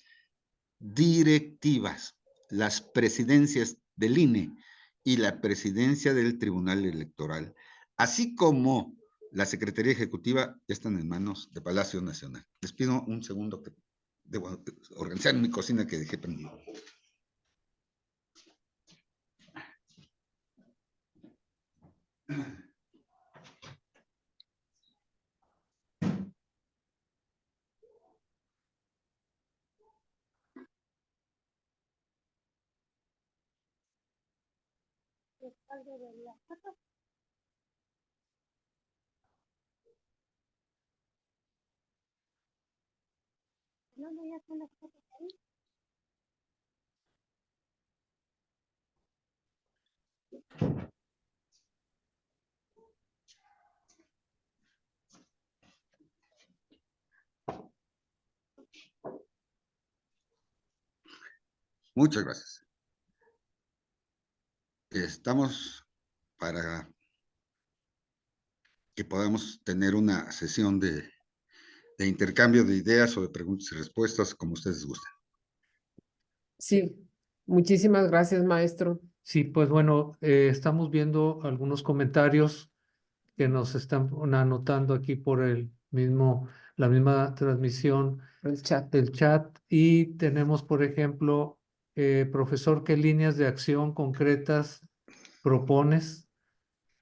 directivas, las presidencias del INE y la presidencia del Tribunal Electoral, así como la Secretaría Ejecutiva, están en manos de Palacio Nacional. Les pido un segundo que debo organizar mi cocina que dejé prendida. Muchas gracias. Estamos para que podamos tener una sesión de intercambio de ideas o de preguntas y respuestas, como ustedes gustan. Sí, muchísimas gracias, maestro. Sí, pues bueno, estamos viendo algunos comentarios que nos están anotando aquí por la misma transmisión El chat. del chat, y tenemos, por ejemplo, profesor, ¿qué líneas de acción concretas propones?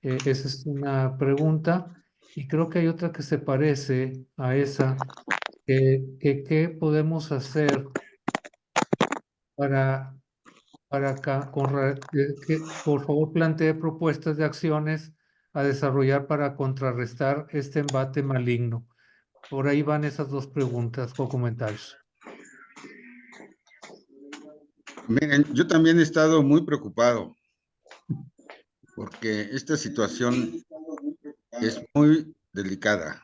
Esa es una pregunta, y creo que hay otra que se parece a esa, ¿qué podemos hacer para que por favor plantee propuestas de acciones a desarrollar para contrarrestar este embate maligno? Por ahí van esas dos preguntas o comentarios. Miren, yo también he estado muy preocupado porque esta situación es muy delicada.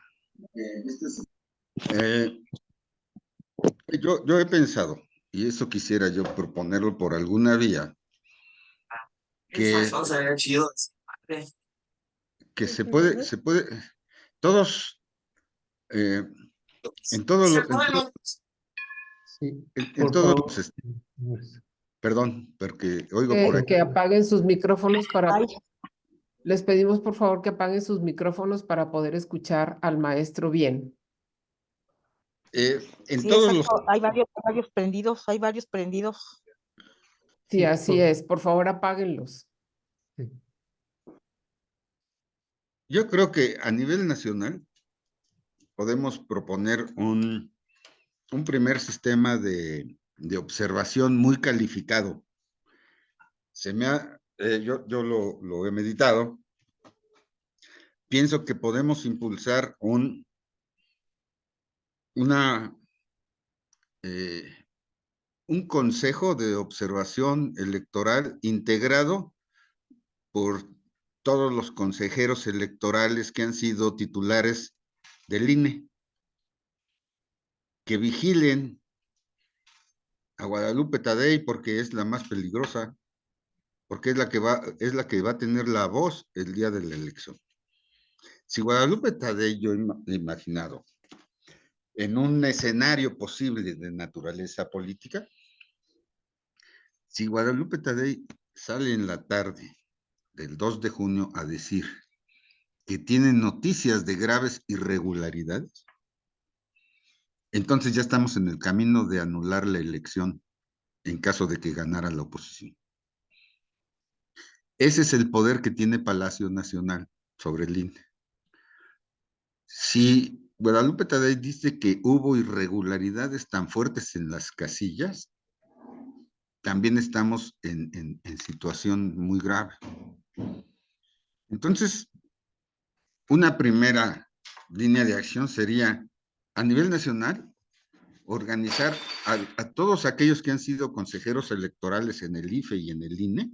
Eh, yo he pensado, y eso quisiera yo proponerlo por alguna vía, que, que se puede, todos, eh, en todos los, Sí, en por todos favor. los, perdón, porque oigo por Que aquí. apaguen sus micrófonos para... Ay, Les pedimos por favor que apaguen sus micrófonos para poder escuchar al maestro bien. En sí, todos los, exacto. Hay varios prendidos, hay varios prendidos. Sí, Sí, así es. Por favor, apáguenlos. sí. yo creo que a nivel nacional podemos proponer un primer sistema de observación muy calificado. Yo lo he meditado. Pienso que podemos impulsar una, eh, un consejo de observación electoral integrado por todos los consejeros electorales que han sido titulares del INE, que vigilen a Guadalupe Tadei porque es la más peligrosa, porque es la que va a tener la voz el día de la elección. Si Guadalupe Tadei, yo he imaginado, en un escenario posible de naturaleza política, si Guadalupe Tadei sale en la tarde del 2 de junio a decir que tiene noticias de graves irregularidades, entonces ya estamos en el camino de anular la elección en caso de que ganara la oposición. Ese es el poder que tiene Palacio Nacional sobre el INE. Si Guadalupe Tadei dice que hubo irregularidades tan fuertes en las casillas, también estamos en situación muy grave. Entonces, una primera línea de acción sería, a nivel nacional, organizar a todos aquellos que han sido consejeros electorales en el IFE y en el INE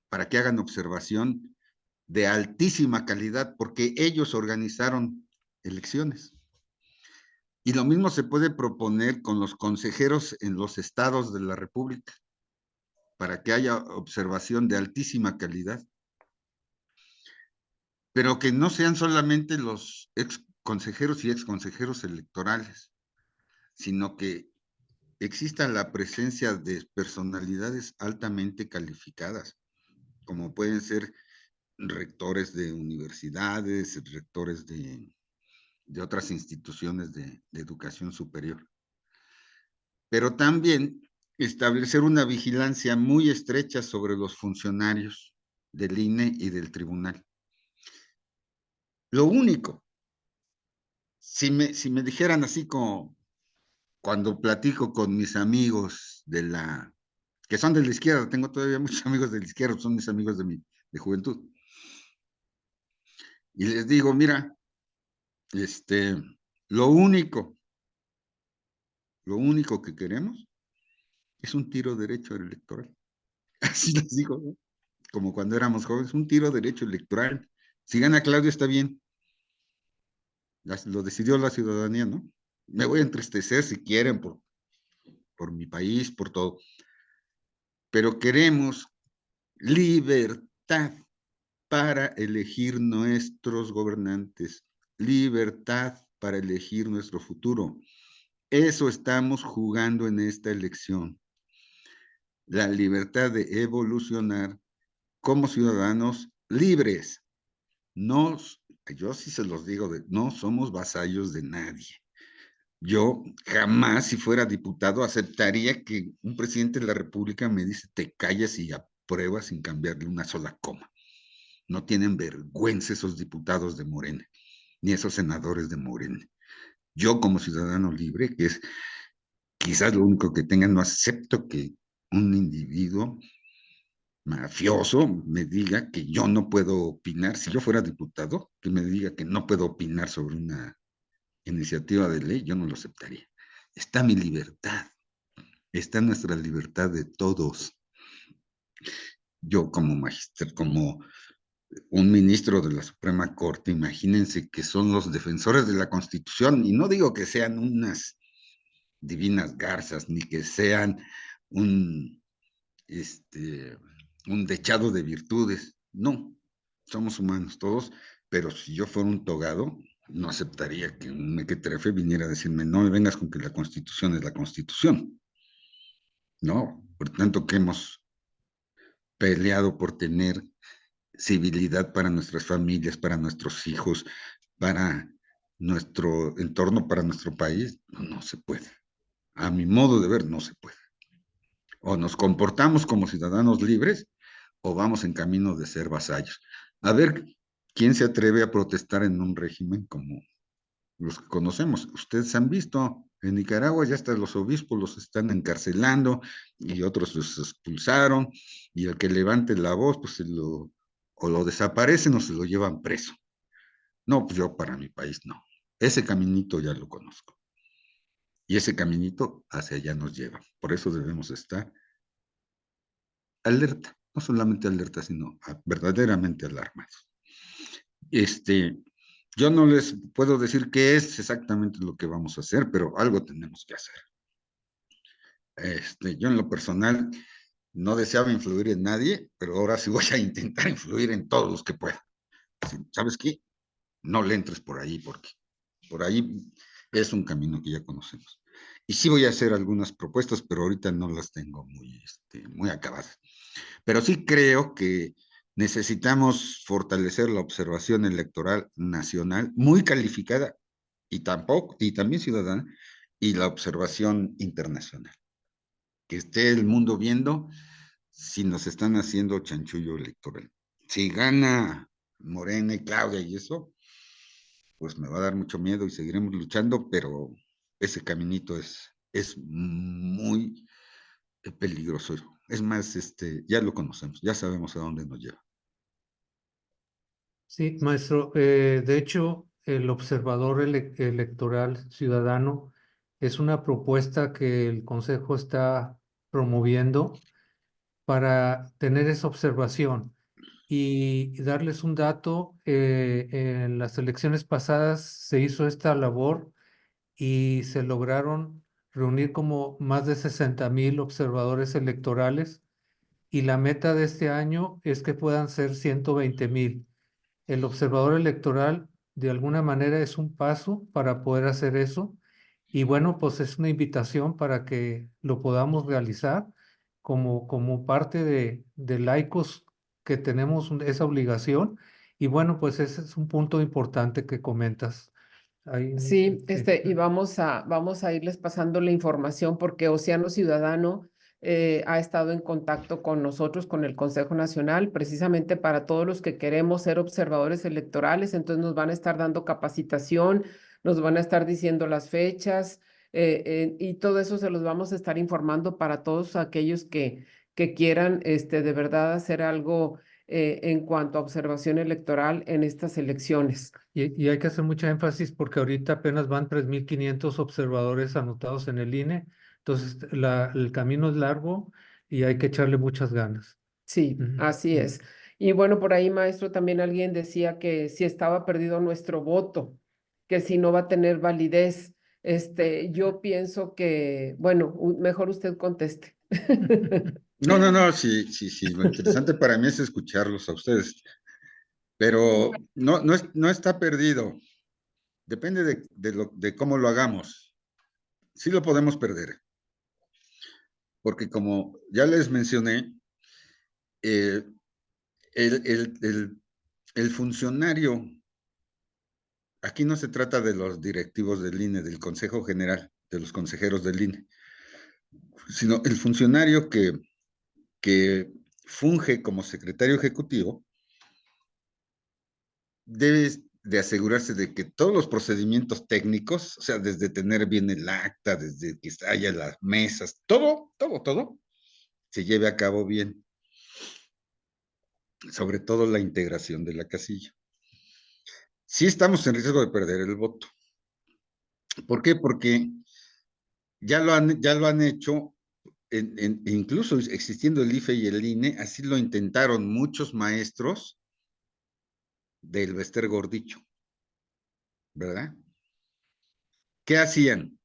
para que hagan observación de altísima calidad, porque ellos organizaron elecciones. Y lo mismo se puede proponer con los consejeros en los estados de la República, para que haya observación de altísima calidad, pero que no sean solamente los ex consejeros y ex consejeros electorales, sino que exista la presencia de personalidades altamente calificadas, como pueden ser rectores de universidades, rectores de otras instituciones de educación superior. Pero también establecer una vigilancia muy estrecha sobre los funcionarios del INE y del tribunal. Lo único, si me dijeran así como cuando platico con mis amigos que son de la izquierda, tengo todavía muchos amigos de la izquierda, son mis amigos de juventud, y les digo, mira, lo único que queremos es un tiro derecho electoral. Así les digo, ¿no? Como cuando éramos jóvenes, un tiro derecho electoral. Si gana Claudio está bien, lo decidió la ciudadanía, ¿no? Me voy a entristecer si quieren por mi país, por todo, pero queremos libertad para elegir nuestros gobernantes, libertad para elegir nuestro futuro. Eso estamos jugando en esta elección. La libertad de evolucionar como ciudadanos libres. No, yo sí se los digo, no somos vasallos de nadie. Yo jamás, si fuera diputado, aceptaría que un presidente de la República me dice, te calles y apruebas sin cambiarle una sola coma. No tienen vergüenza esos diputados de Morena, ni esos senadores de Morena. Yo como ciudadano libre, que es quizás lo único que tengan, no acepto que un individuo mafioso me diga que yo no puedo opinar. Si yo fuera diputado, que me diga que no puedo opinar sobre una iniciativa de ley, yo no lo aceptaría. Está mi libertad. está nuestra libertad de todos. Yo como magister, como un ministro de la Suprema Corte, imagínense que son los defensores de la Constitución, y no digo que sean unas divinas garzas, ni que sean un, un dechado de virtudes, no, somos humanos todos, pero si yo fuera un togado, no aceptaría que un mequetrefe viniera a decirme, no me vengas con que la Constitución es la Constitución. No, por tanto que hemos peleado por tener civilidad para nuestras familias, para nuestros hijos, para nuestro entorno, para nuestro país, no se puede. A mi modo de ver, no se puede. O nos comportamos como ciudadanos libres o vamos en camino de ser vasallos. A ver, ¿quién se atreve a protestar en un régimen como los que conocemos? Ustedes han visto, en Nicaragua ya hasta los obispos los están encarcelando y otros los expulsaron, y el que levante la voz, pues o lo desaparecen o se lo llevan preso. No, pues yo para mi país no. Ese caminito ya lo conozco. Y ese caminito hacia allá nos lleva. Por eso debemos estar alerta, no solamente alerta, sino verdaderamente alarmados. Yo no les puedo decir qué es exactamente lo que vamos a hacer, pero algo tenemos que hacer. Yo en lo personal no deseaba influir en nadie, pero ahora sí voy a intentar influir en todos los que pueda. ¿Sabes qué? No le entres por ahí, porque por ahí es un camino que ya conocemos. Y sí voy a hacer algunas propuestas, pero ahorita no las tengo muy acabadas. Pero sí creo que necesitamos fortalecer la observación electoral nacional, muy calificada y también ciudadana, y la observación internacional. Que esté el mundo viendo si nos están haciendo chanchullo electoral. Si gana Morena y Claudia y eso, pues me va a dar mucho miedo y seguiremos luchando, pero ese caminito es muy peligroso. Es más, ya lo conocemos, ya sabemos a dónde nos lleva. Sí, maestro. De hecho, el observador electoral ciudadano es una propuesta que el Consejo está promoviendo para tener esa observación. Y darles un dato, en las elecciones pasadas se hizo esta labor y se lograron reunir como más de 60,000 observadores electorales, y la meta de este año es que puedan ser 120,000. El observador electoral de alguna manera es un paso para poder hacer eso, y bueno, pues es una invitación para que lo podamos realizar como parte de laicos que tenemos esa obligación. Y bueno, pues ese es un punto importante que comentas. Ahí, Sí, sí. y vamos a irles pasando la información porque Océano Ciudadano ha estado en contacto con nosotros, con el Consejo Nacional, precisamente para todos los que queremos ser observadores electorales. Entonces nos van a estar dando capacitación, nos van a estar diciendo las fechas, y todo eso se los vamos a estar informando para todos aquellos que quieran de verdad hacer algo en cuanto a observación electoral en estas elecciones. Y hay que hacer mucha énfasis porque ahorita apenas van 3,500 observadores anotados en el INE. Entonces, el camino es largo y hay que echarle muchas ganas. Sí, Ujú, así ujú. es. Y bueno, por ahí, maestro, también alguien decía que si estaba perdido nuestro voto, que si no va a tener validez. Yo pienso que, bueno, mejor usted conteste. No, sí, lo interesante para mí es escucharlos a ustedes, pero no está perdido, depende de cómo lo hagamos. Sí lo podemos perder, porque como ya les mencioné, eh, el funcionario, aquí no se trata de los directivos del INE, del Consejo General, de los consejeros del INE, sino el funcionario que funge como secretario ejecutivo debe de asegurarse de que todos los procedimientos técnicos, o sea, desde tener bien el acta, desde que haya las mesas, todo, se lleve a cabo bien, sobre todo la integración de la casilla. Sí estamos en riesgo de perder el voto. ¿Por qué? Porque ya lo han hecho incluso existiendo el IFE y el INE, así lo intentaron muchos maestros del Bester Gordillo, ¿verdad? ¿Qué hacían?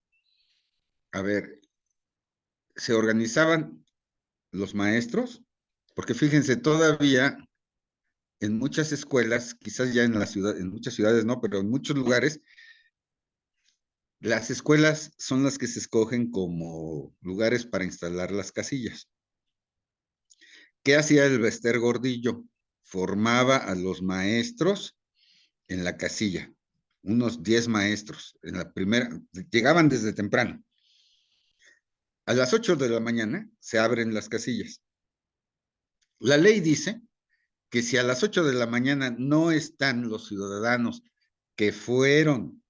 A ver, se organizaban los maestros, porque fíjense, todavía en muchas escuelas, quizás ya en la ciudad, en muchas ciudades no, pero en muchos lugares, las escuelas son las que se escogen como lugares para instalar las casillas. ¿Qué hacía el Bester Gordillo? Formaba a los maestros en la casilla, unos 10 maestros, en la primera, llegaban desde temprano. A las 8 de la mañana se abren las casillas. La ley dice que si a las 8 de la mañana no están los ciudadanos que fueron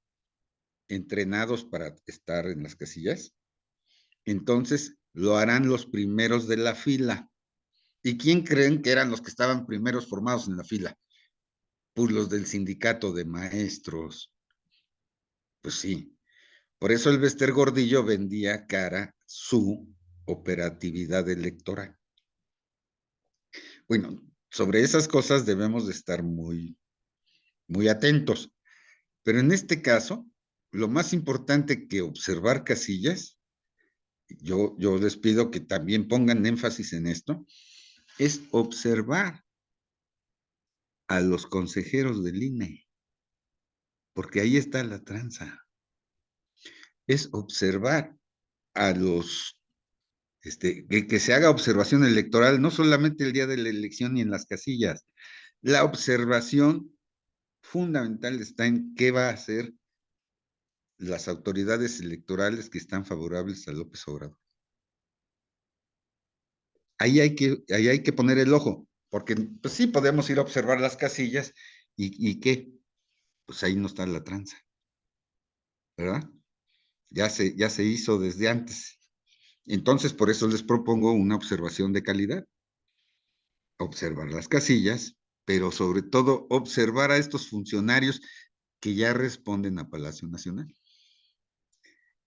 entrenados para estar en las casillas, entonces lo harán los primeros de la fila. ¿Y quién creen que eran los que estaban primeros formados en la fila? Pues los del sindicato de maestros. Pues sí. Por eso el Bester Gordillo vendía cara su operatividad electoral. Bueno, sobre esas cosas debemos de estar muy, muy atentos. Pero en este caso, lo más importante que observar casillas, yo les pido que también pongan énfasis en esto, es observar a los consejeros del INE, porque ahí está la tranza. Es observar a los, que se haga observación electoral, no solamente el día de la elección ni en las casillas. La observación fundamental está en qué va a hacer las autoridades electorales que están favorables a López Obrador. Ahí hay que poner el ojo, porque pues sí podemos ir a observar las casillas y ¿qué? Pues ahí no está la tranza, ¿verdad? Ya se hizo desde antes. Entonces, por eso les propongo una observación de calidad. Observar las casillas, pero sobre todo observar a estos funcionarios que ya responden a Palacio Nacional.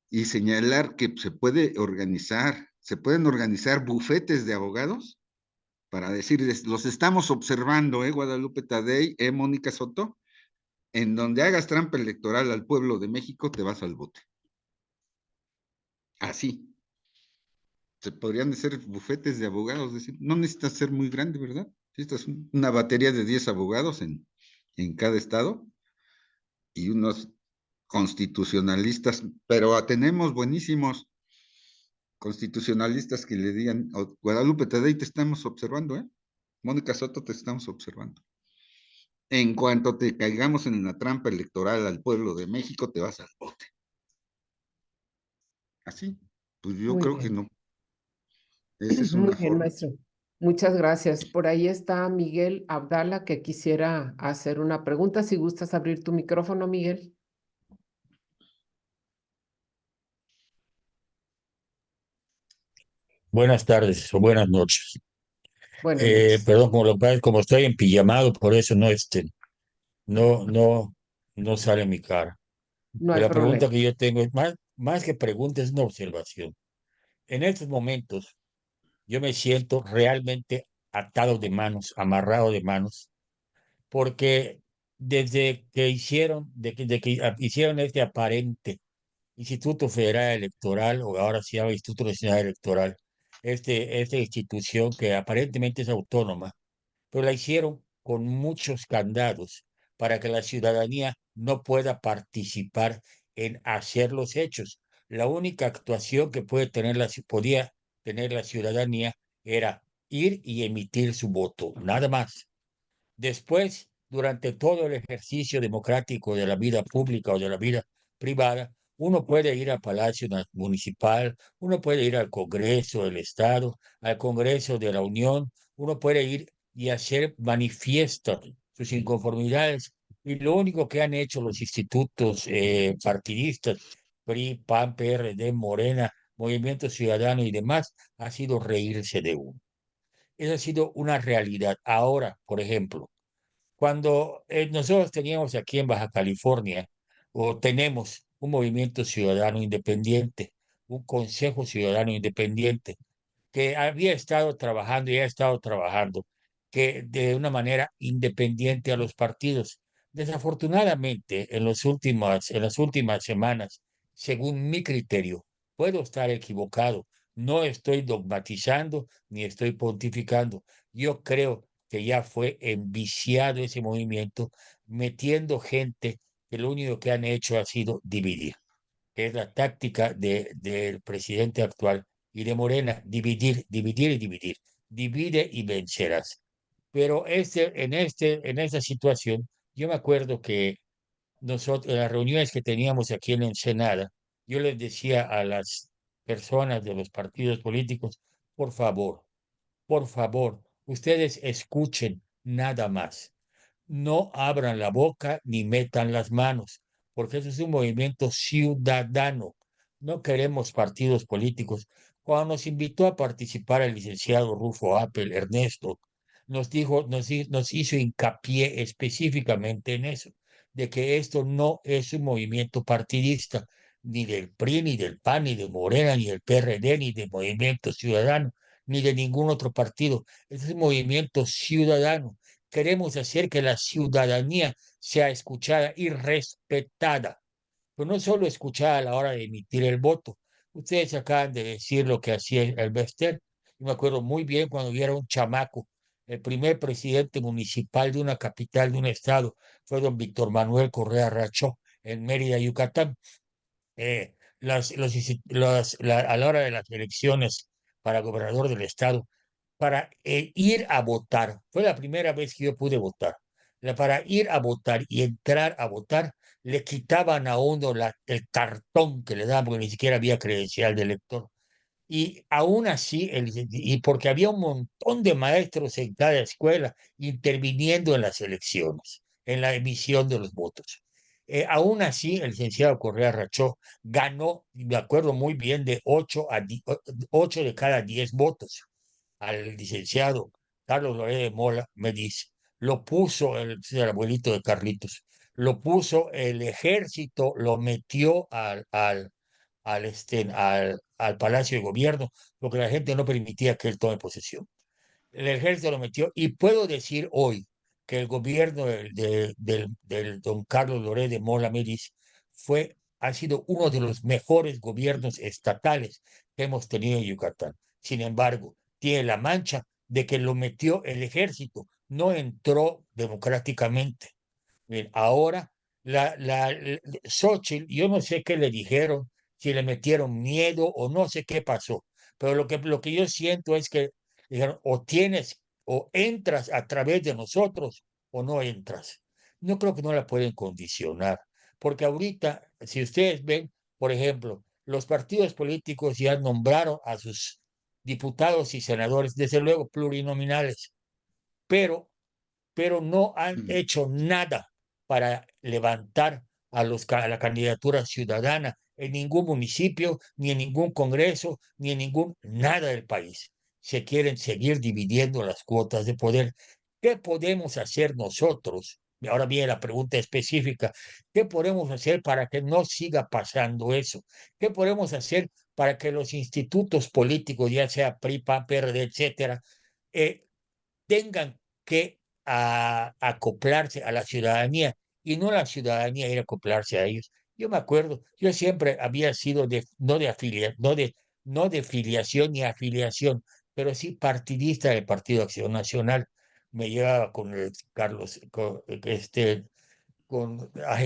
Y señalar que se pueden organizar bufetes de abogados para decirles, los estamos observando, Guadalupe Tadei, Mónica Soto, en donde hagas trampa electoral al pueblo de México, te vas al bote. Así. Se podrían hacer bufetes de abogados, decir, no necesitas ser muy grande, ¿verdad? Necesitas una batería de 10 abogados en cada estado y unos constitucionalistas, pero tenemos buenísimos constitucionalistas que le digan, Guadalupe Tadei, te estamos observando, Mónica Soto, te estamos observando. En cuanto te caigamos en la trampa electoral al pueblo de México, te vas al bote. Así, pues yo Muy creo que bien. no. Esa es Muy una bien, forma. maestro. Muchas gracias. Por ahí está Miguel Abdala que quisiera hacer una pregunta. Si gustas abrir tu micrófono, Miguel. Buenas tardes o buenas noches. Buenas noches. Perdón, como estoy en pijamado, por eso no, no, no sale mi cara. No hay Pero la problema. pregunta que yo tengo es más que pregunta, es una observación. En estos momentos, yo me siento realmente atado de manos, amarrado de manos, porque desde que hicieron este aparente Instituto Federal Electoral, o ahora se llama Instituto Nacional Electoral, esta institución que aparentemente es autónoma, pero la hicieron con muchos candados para que la ciudadanía no pueda participar en hacer los hechos. La única actuación que podía tener la ciudadanía era ir y emitir su voto, nada más. Después, durante todo el ejercicio democrático de la vida pública o de la vida privada, uno puede ir al Palacio Municipal, uno puede ir al Congreso del Estado, al Congreso de la Unión, uno puede ir y hacer manifiestas sus inconformidades. Y lo único que han hecho los institutos partidistas, PRI, PAN, PRD, Morena, Movimiento Ciudadano y demás, ha sido reírse de uno. Esa ha sido una realidad. Ahora, por ejemplo, cuando nosotros teníamos aquí en Baja California, o tenemos un movimiento ciudadano independiente, un consejo ciudadano independiente, que había estado trabajando y ha estado trabajando que de una manera independiente a los partidos. Desafortunadamente, en las últimas semanas, según mi criterio, puedo estar equivocado, no estoy dogmatizando ni estoy pontificando. Yo creo que ya fue enviciado ese movimiento, metiendo gente que lo único que han hecho ha sido dividir, que es la táctica del presidente actual y de Morena: dividir, dividir y dividir. Divide y vencerás. Pero en esta situación, yo me acuerdo que nosotros, en las reuniones que teníamos aquí en Ensenada, yo les decía a las personas de los partidos políticos: por favor, ustedes escuchen nada más, no abran la boca ni metan las manos, porque eso es un movimiento ciudadano. No queremos partidos políticos. Cuando nos invitó a participar el licenciado Rufo Appel, Ernesto, nos dijo, nos hizo hincapié específicamente en eso, de que esto no es un movimiento partidista, ni del PRI, ni del PAN, ni de Morena, ni del PRD, ni del Movimiento Ciudadano, ni de ningún otro partido. Es un movimiento ciudadano. Queremos hacer que la ciudadanía sea escuchada y respetada, pero no solo escuchada a la hora de emitir el voto. Ustedes acaban de decir lo que hacía el Bester. Yo me acuerdo muy bien cuando yo era un chamaco. El primer presidente municipal de una capital de un estado fue don Víctor Manuel Correa Rachó, en Mérida, Yucatán. A la hora de las elecciones para gobernador del estado, para ir a votar, fue la primera vez que yo pude votar. Para ir a votar y entrar a votar, le quitaban a uno el cartón que le daban, porque ni siquiera había credencial de elector. Y aún así, y porque había un montón de maestros en cada escuela interviniendo en las elecciones, en la emisión de los votos. Aún así, el licenciado Correa Rachó ganó, me acuerdo muy bien, de 8 de cada 10 votos al licenciado Carlos Loret de Mola. Me dice, lo puso el abuelito de Carlitos, lo puso el ejército, lo metió al Palacio de Gobierno, porque la gente no permitía que él tome posesión. El ejército lo metió, y puedo decir hoy que el gobierno del don Carlos Loret de Mola Meris ha sido uno de los mejores gobiernos estatales que hemos tenido en Yucatán. Sin embargo, tiene la mancha de que lo metió el ejército, no entró democráticamente. Bien, ahora, Xochitl, yo no sé qué le dijeron, si le metieron miedo o no sé qué pasó, pero lo que yo siento es que dijeron: o tienes, o entras a través de nosotros, o no entras. No creo que no la pueden condicionar, porque ahorita, si ustedes ven, por ejemplo, los partidos políticos ya nombraron a sus diputados y senadores, desde luego plurinominales, pero no han hecho nada para levantar a la candidatura ciudadana en ningún municipio, ni en ningún congreso, ni en ningún nada del país. Se quieren seguir dividiendo las cuotas de poder. ¿Qué podemos hacer nosotros? Y ahora viene la pregunta específica. ¿Qué podemos hacer para que no siga pasando eso? ¿Qué podemos hacer para que los institutos políticos, ya sea PRI, PAN, PRD, etcétera, tengan que acoplarse a la ciudadanía, y no la ciudadanía ir a acoplarse a ellos? Yo me acuerdo, yo siempre había sido no de filiación ni afiliación, pero sí partidista del Partido Acción Nacional. Me llevaba con el Carlos,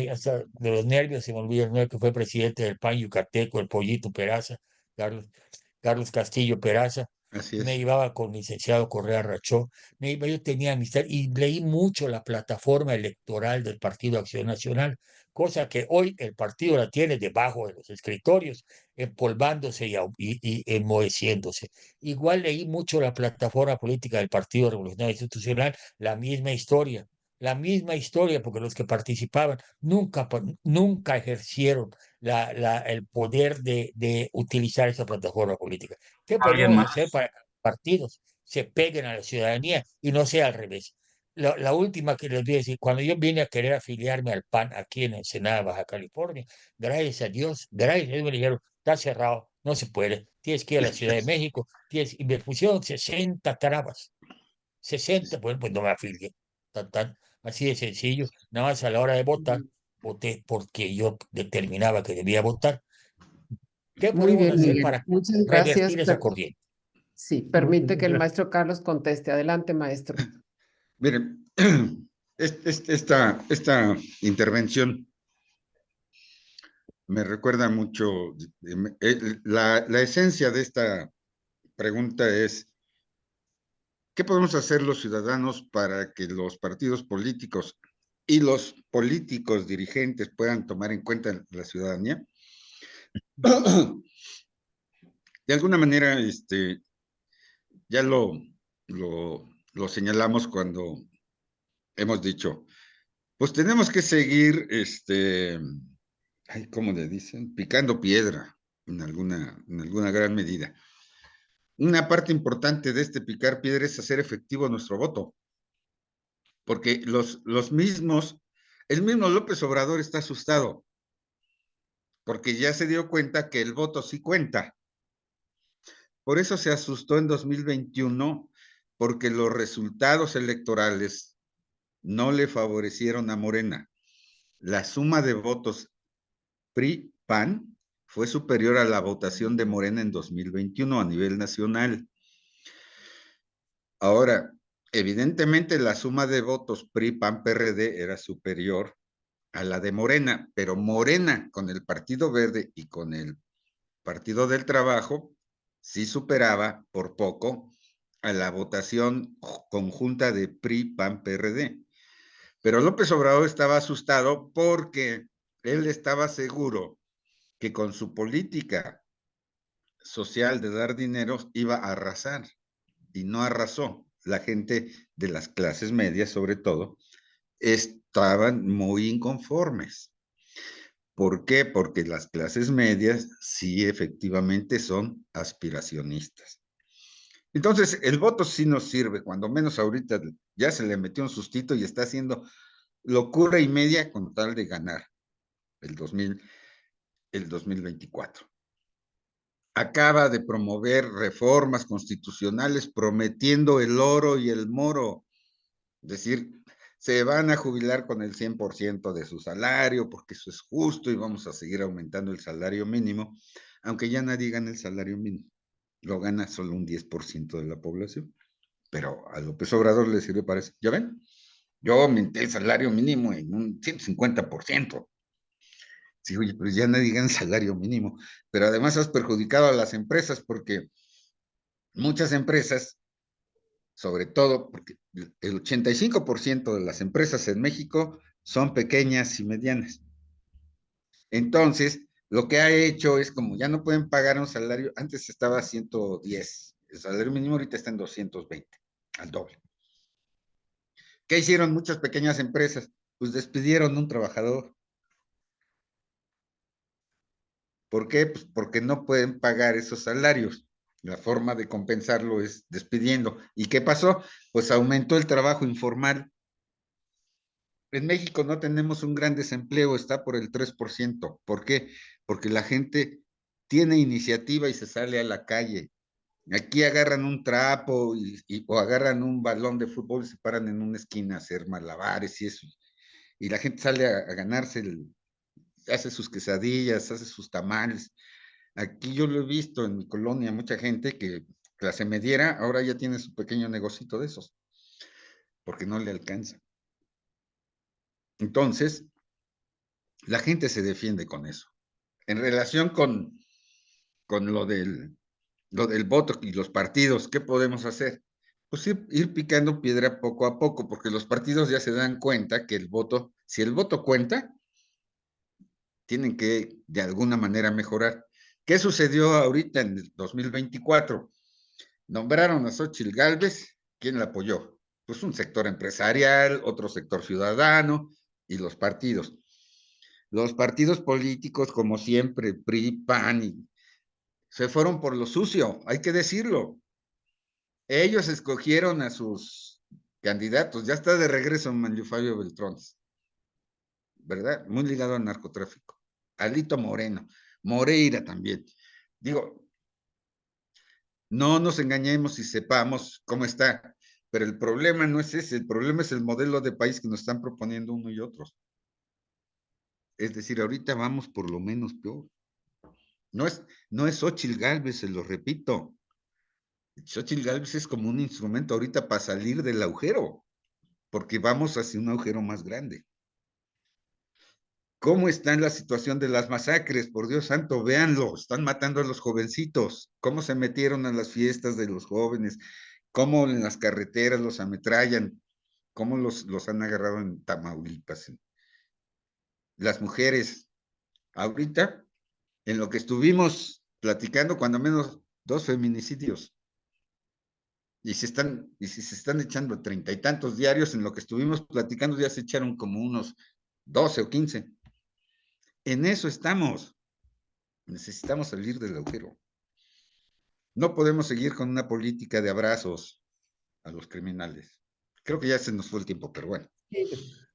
hasta de los nervios se me olvida el nombre, que fue presidente del PAN yucateco, el Pollito Peraza, Carlos, Carlos Castillo Peraza. Así Me es. llevaba con el licenciado Correa Rachó. Yo tenía amistad y leí mucho la plataforma electoral del Partido Acción Nacional, cosa que hoy el partido la tiene debajo de los escritorios, empolvándose y enmoheciéndose. Igual leí mucho la plataforma política del Partido Revolucionario Institucional, la misma historia, porque los que participaban nunca ejercieron el poder de utilizar esa plataforma política. ¿Qué Alguien podemos más. hacer para que los partidos se peguen a la ciudadanía y no sea al revés? La última que les voy a decir: cuando yo vine a querer afiliarme al PAN aquí en Ensenada, Baja California, gracias a Dios me dijeron: está cerrado, no se puede, tienes que ir a la Ciudad de México, y me pusieron 60 trabas, 60, pues no me afilié, así de sencillo, nada más a la hora de votar, voté porque yo determinaba que debía votar. ¿Qué Muy podemos bien, hacer Miguel. para Muchas gracias. revertir esa corriente? Sí, Muy permite que el bien. maestro Carlos conteste. Adelante, maestro. Miren, esta intervención me recuerda mucho, la esencia de esta pregunta es, ¿qué podemos hacer los ciudadanos para que los partidos políticos y los políticos dirigentes puedan tomar en cuenta la ciudadanía? De alguna manera, ya lo señalamos cuando hemos dicho, pues tenemos que seguir, ay, ¿cómo le dicen? Picando piedra en alguna gran medida. Una parte importante de este picar piedra es hacer efectivo nuestro voto, porque el mismo López Obrador está asustado, porque ya se dio cuenta que el voto sí cuenta. Por eso se asustó en 2021, porque los resultados electorales no le favorecieron a Morena. La suma de votos PRI-PAN fue superior a la votación de Morena en 2021 a nivel nacional. Ahora, evidentemente la suma de votos PRI-PAN-PRD era superior a la de Morena, pero Morena con el Partido Verde y con el Partido del Trabajo sí superaba por poco a la votación conjunta de PRI-PAN-PRD. Pero López Obrador estaba asustado porque él estaba seguro que con su política social de dar dinero iba a arrasar y no arrasó. La gente de las clases medias, sobre todo, estaban muy inconformes. ¿Por qué? Porque las clases medias sí efectivamente son aspiracionistas. Entonces, el voto sí nos sirve, cuando menos ahorita ya se le metió un sustito y está haciendo locura y media con tal de ganar el 2024. Acaba de promover reformas constitucionales prometiendo el oro y el moro. Es decir, se van a jubilar con el 100% de su salario porque eso es justo y vamos a seguir aumentando el salario mínimo, aunque ya nadie gana el salario mínimo. Lo gana solo un 10% de la población. Pero a López Obrador le sirve para eso. ¿Ya ven? Yo aumenté el salario mínimo en un 150%. Sí, oye, pero ya nadie gana salario mínimo. Pero además has perjudicado a las empresas porque muchas empresas, sobre todo porque el 85% de las empresas en México son pequeñas y medianas. Entonces, lo que ha hecho es como ya no pueden pagar un salario, antes estaba a 110, el salario mínimo ahorita está en 220, al doble. ¿Qué hicieron muchas pequeñas empresas? Pues despidieron a un trabajador. ¿Por qué? Pues porque no pueden pagar esos salarios. La forma de compensarlo es despidiendo. ¿Y qué pasó? Pues aumentó el trabajo informal. En México no tenemos un gran desempleo, está por el 3%. ¿Por qué? Porque la gente tiene iniciativa y se sale a la calle. Aquí agarran un trapo o agarran un balón de fútbol y se paran en una esquina a hacer malabares y eso. Y la gente sale a ganarse, hace sus quesadillas, hace sus tamales. Aquí yo lo he visto en mi colonia, mucha gente que clase mediera ahora ya tiene su pequeño negocito de esos, porque no le alcanza. Entonces, la gente se defiende con eso. En relación con lo del voto y los partidos, ¿qué podemos hacer? Pues ir picando piedra poco a poco, porque los partidos ya se dan cuenta que el voto, si el voto cuenta, tienen que de alguna manera mejorar. ¿Qué sucedió ahorita en el 2024? Nombraron a Xóchitl Gálvez, ¿quién la apoyó? Pues un sector empresarial, otro sector ciudadano y los partidos. Los partidos políticos, como siempre, PRI, PAN, se fueron por lo sucio, hay que decirlo. Ellos escogieron a sus candidatos, ya está de regreso Manlio Fabio Beltrón, ¿verdad? Muy ligado al narcotráfico. Alito Moreno, Moreira también. Digo, No nos engañemos y sepamos cómo está. Pero el problema no es ese, el problema es el modelo de país que nos están proponiendo uno y otros. Es decir, ahorita vamos por lo menos peor. No es Xóchitl Gálvez, se lo repito. Xóchitl Gálvez es como un instrumento ahorita para salir del agujero, porque vamos hacia un agujero más grande. ¿Cómo está en la situación de las masacres? Por Dios santo, véanlo, están matando a los jovencitos. ¿Cómo se metieron a las fiestas de los jóvenes? ¿Cómo en las carreteras los ametrallan? ¿Cómo los han agarrado en Tamaulipas? Las mujeres, ahorita, en lo que estuvimos platicando, cuando menos 2 feminicidios. Y si se están echando 30 y tantos diarios, en lo que estuvimos platicando ya se echaron como unos 12 o 15. En eso estamos. Necesitamos salir del agujero. No podemos seguir con una política de abrazos a los criminales. Creo que ya se nos fue el tiempo, pero bueno. Sí.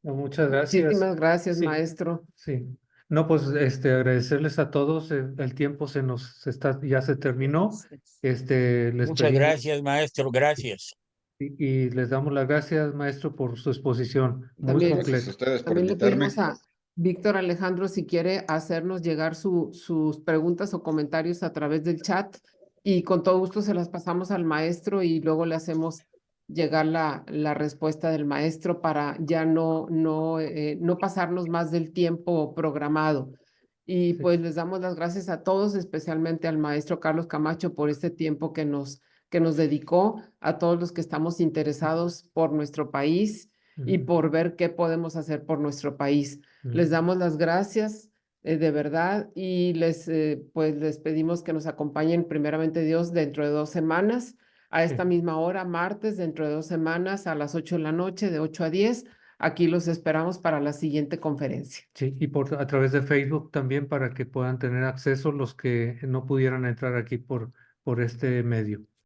Muchas gracias. Muchísimas gracias, Sí. maestro. Sí. No, pues agradecerles a todos. El tiempo ya se terminó. Les Muchas pedimos gracias, maestro, gracias. y les damos las gracias, maestro, por su exposición. Muy También- Gracias a completa. ustedes por También le invitarme. pedimos a Víctor Alejandro si quiere hacernos llegar sus preguntas o comentarios a través del chat y con todo gusto se las pasamos al maestro y luego le hacemos llegar la respuesta del maestro para ya no pasarnos más del tiempo programado. Y Sí. pues les damos las gracias a todos, especialmente al maestro Carlos Camacho por este tiempo que nos dedicó, a todos los que estamos interesados por nuestro país y Ujú, por ver qué podemos hacer por nuestro país. Les ujú. damos las gracias de verdad y pues les pedimos que nos acompañen primeramente Dios dentro de 2 semanas, a esta Sí. misma hora, martes, dentro de 2 semanas, a las 8 de la noche, de 8 a 10. Aquí los esperamos para la siguiente conferencia. Sí, y a través de Facebook también para que puedan tener acceso los que no pudieran entrar aquí por este medio.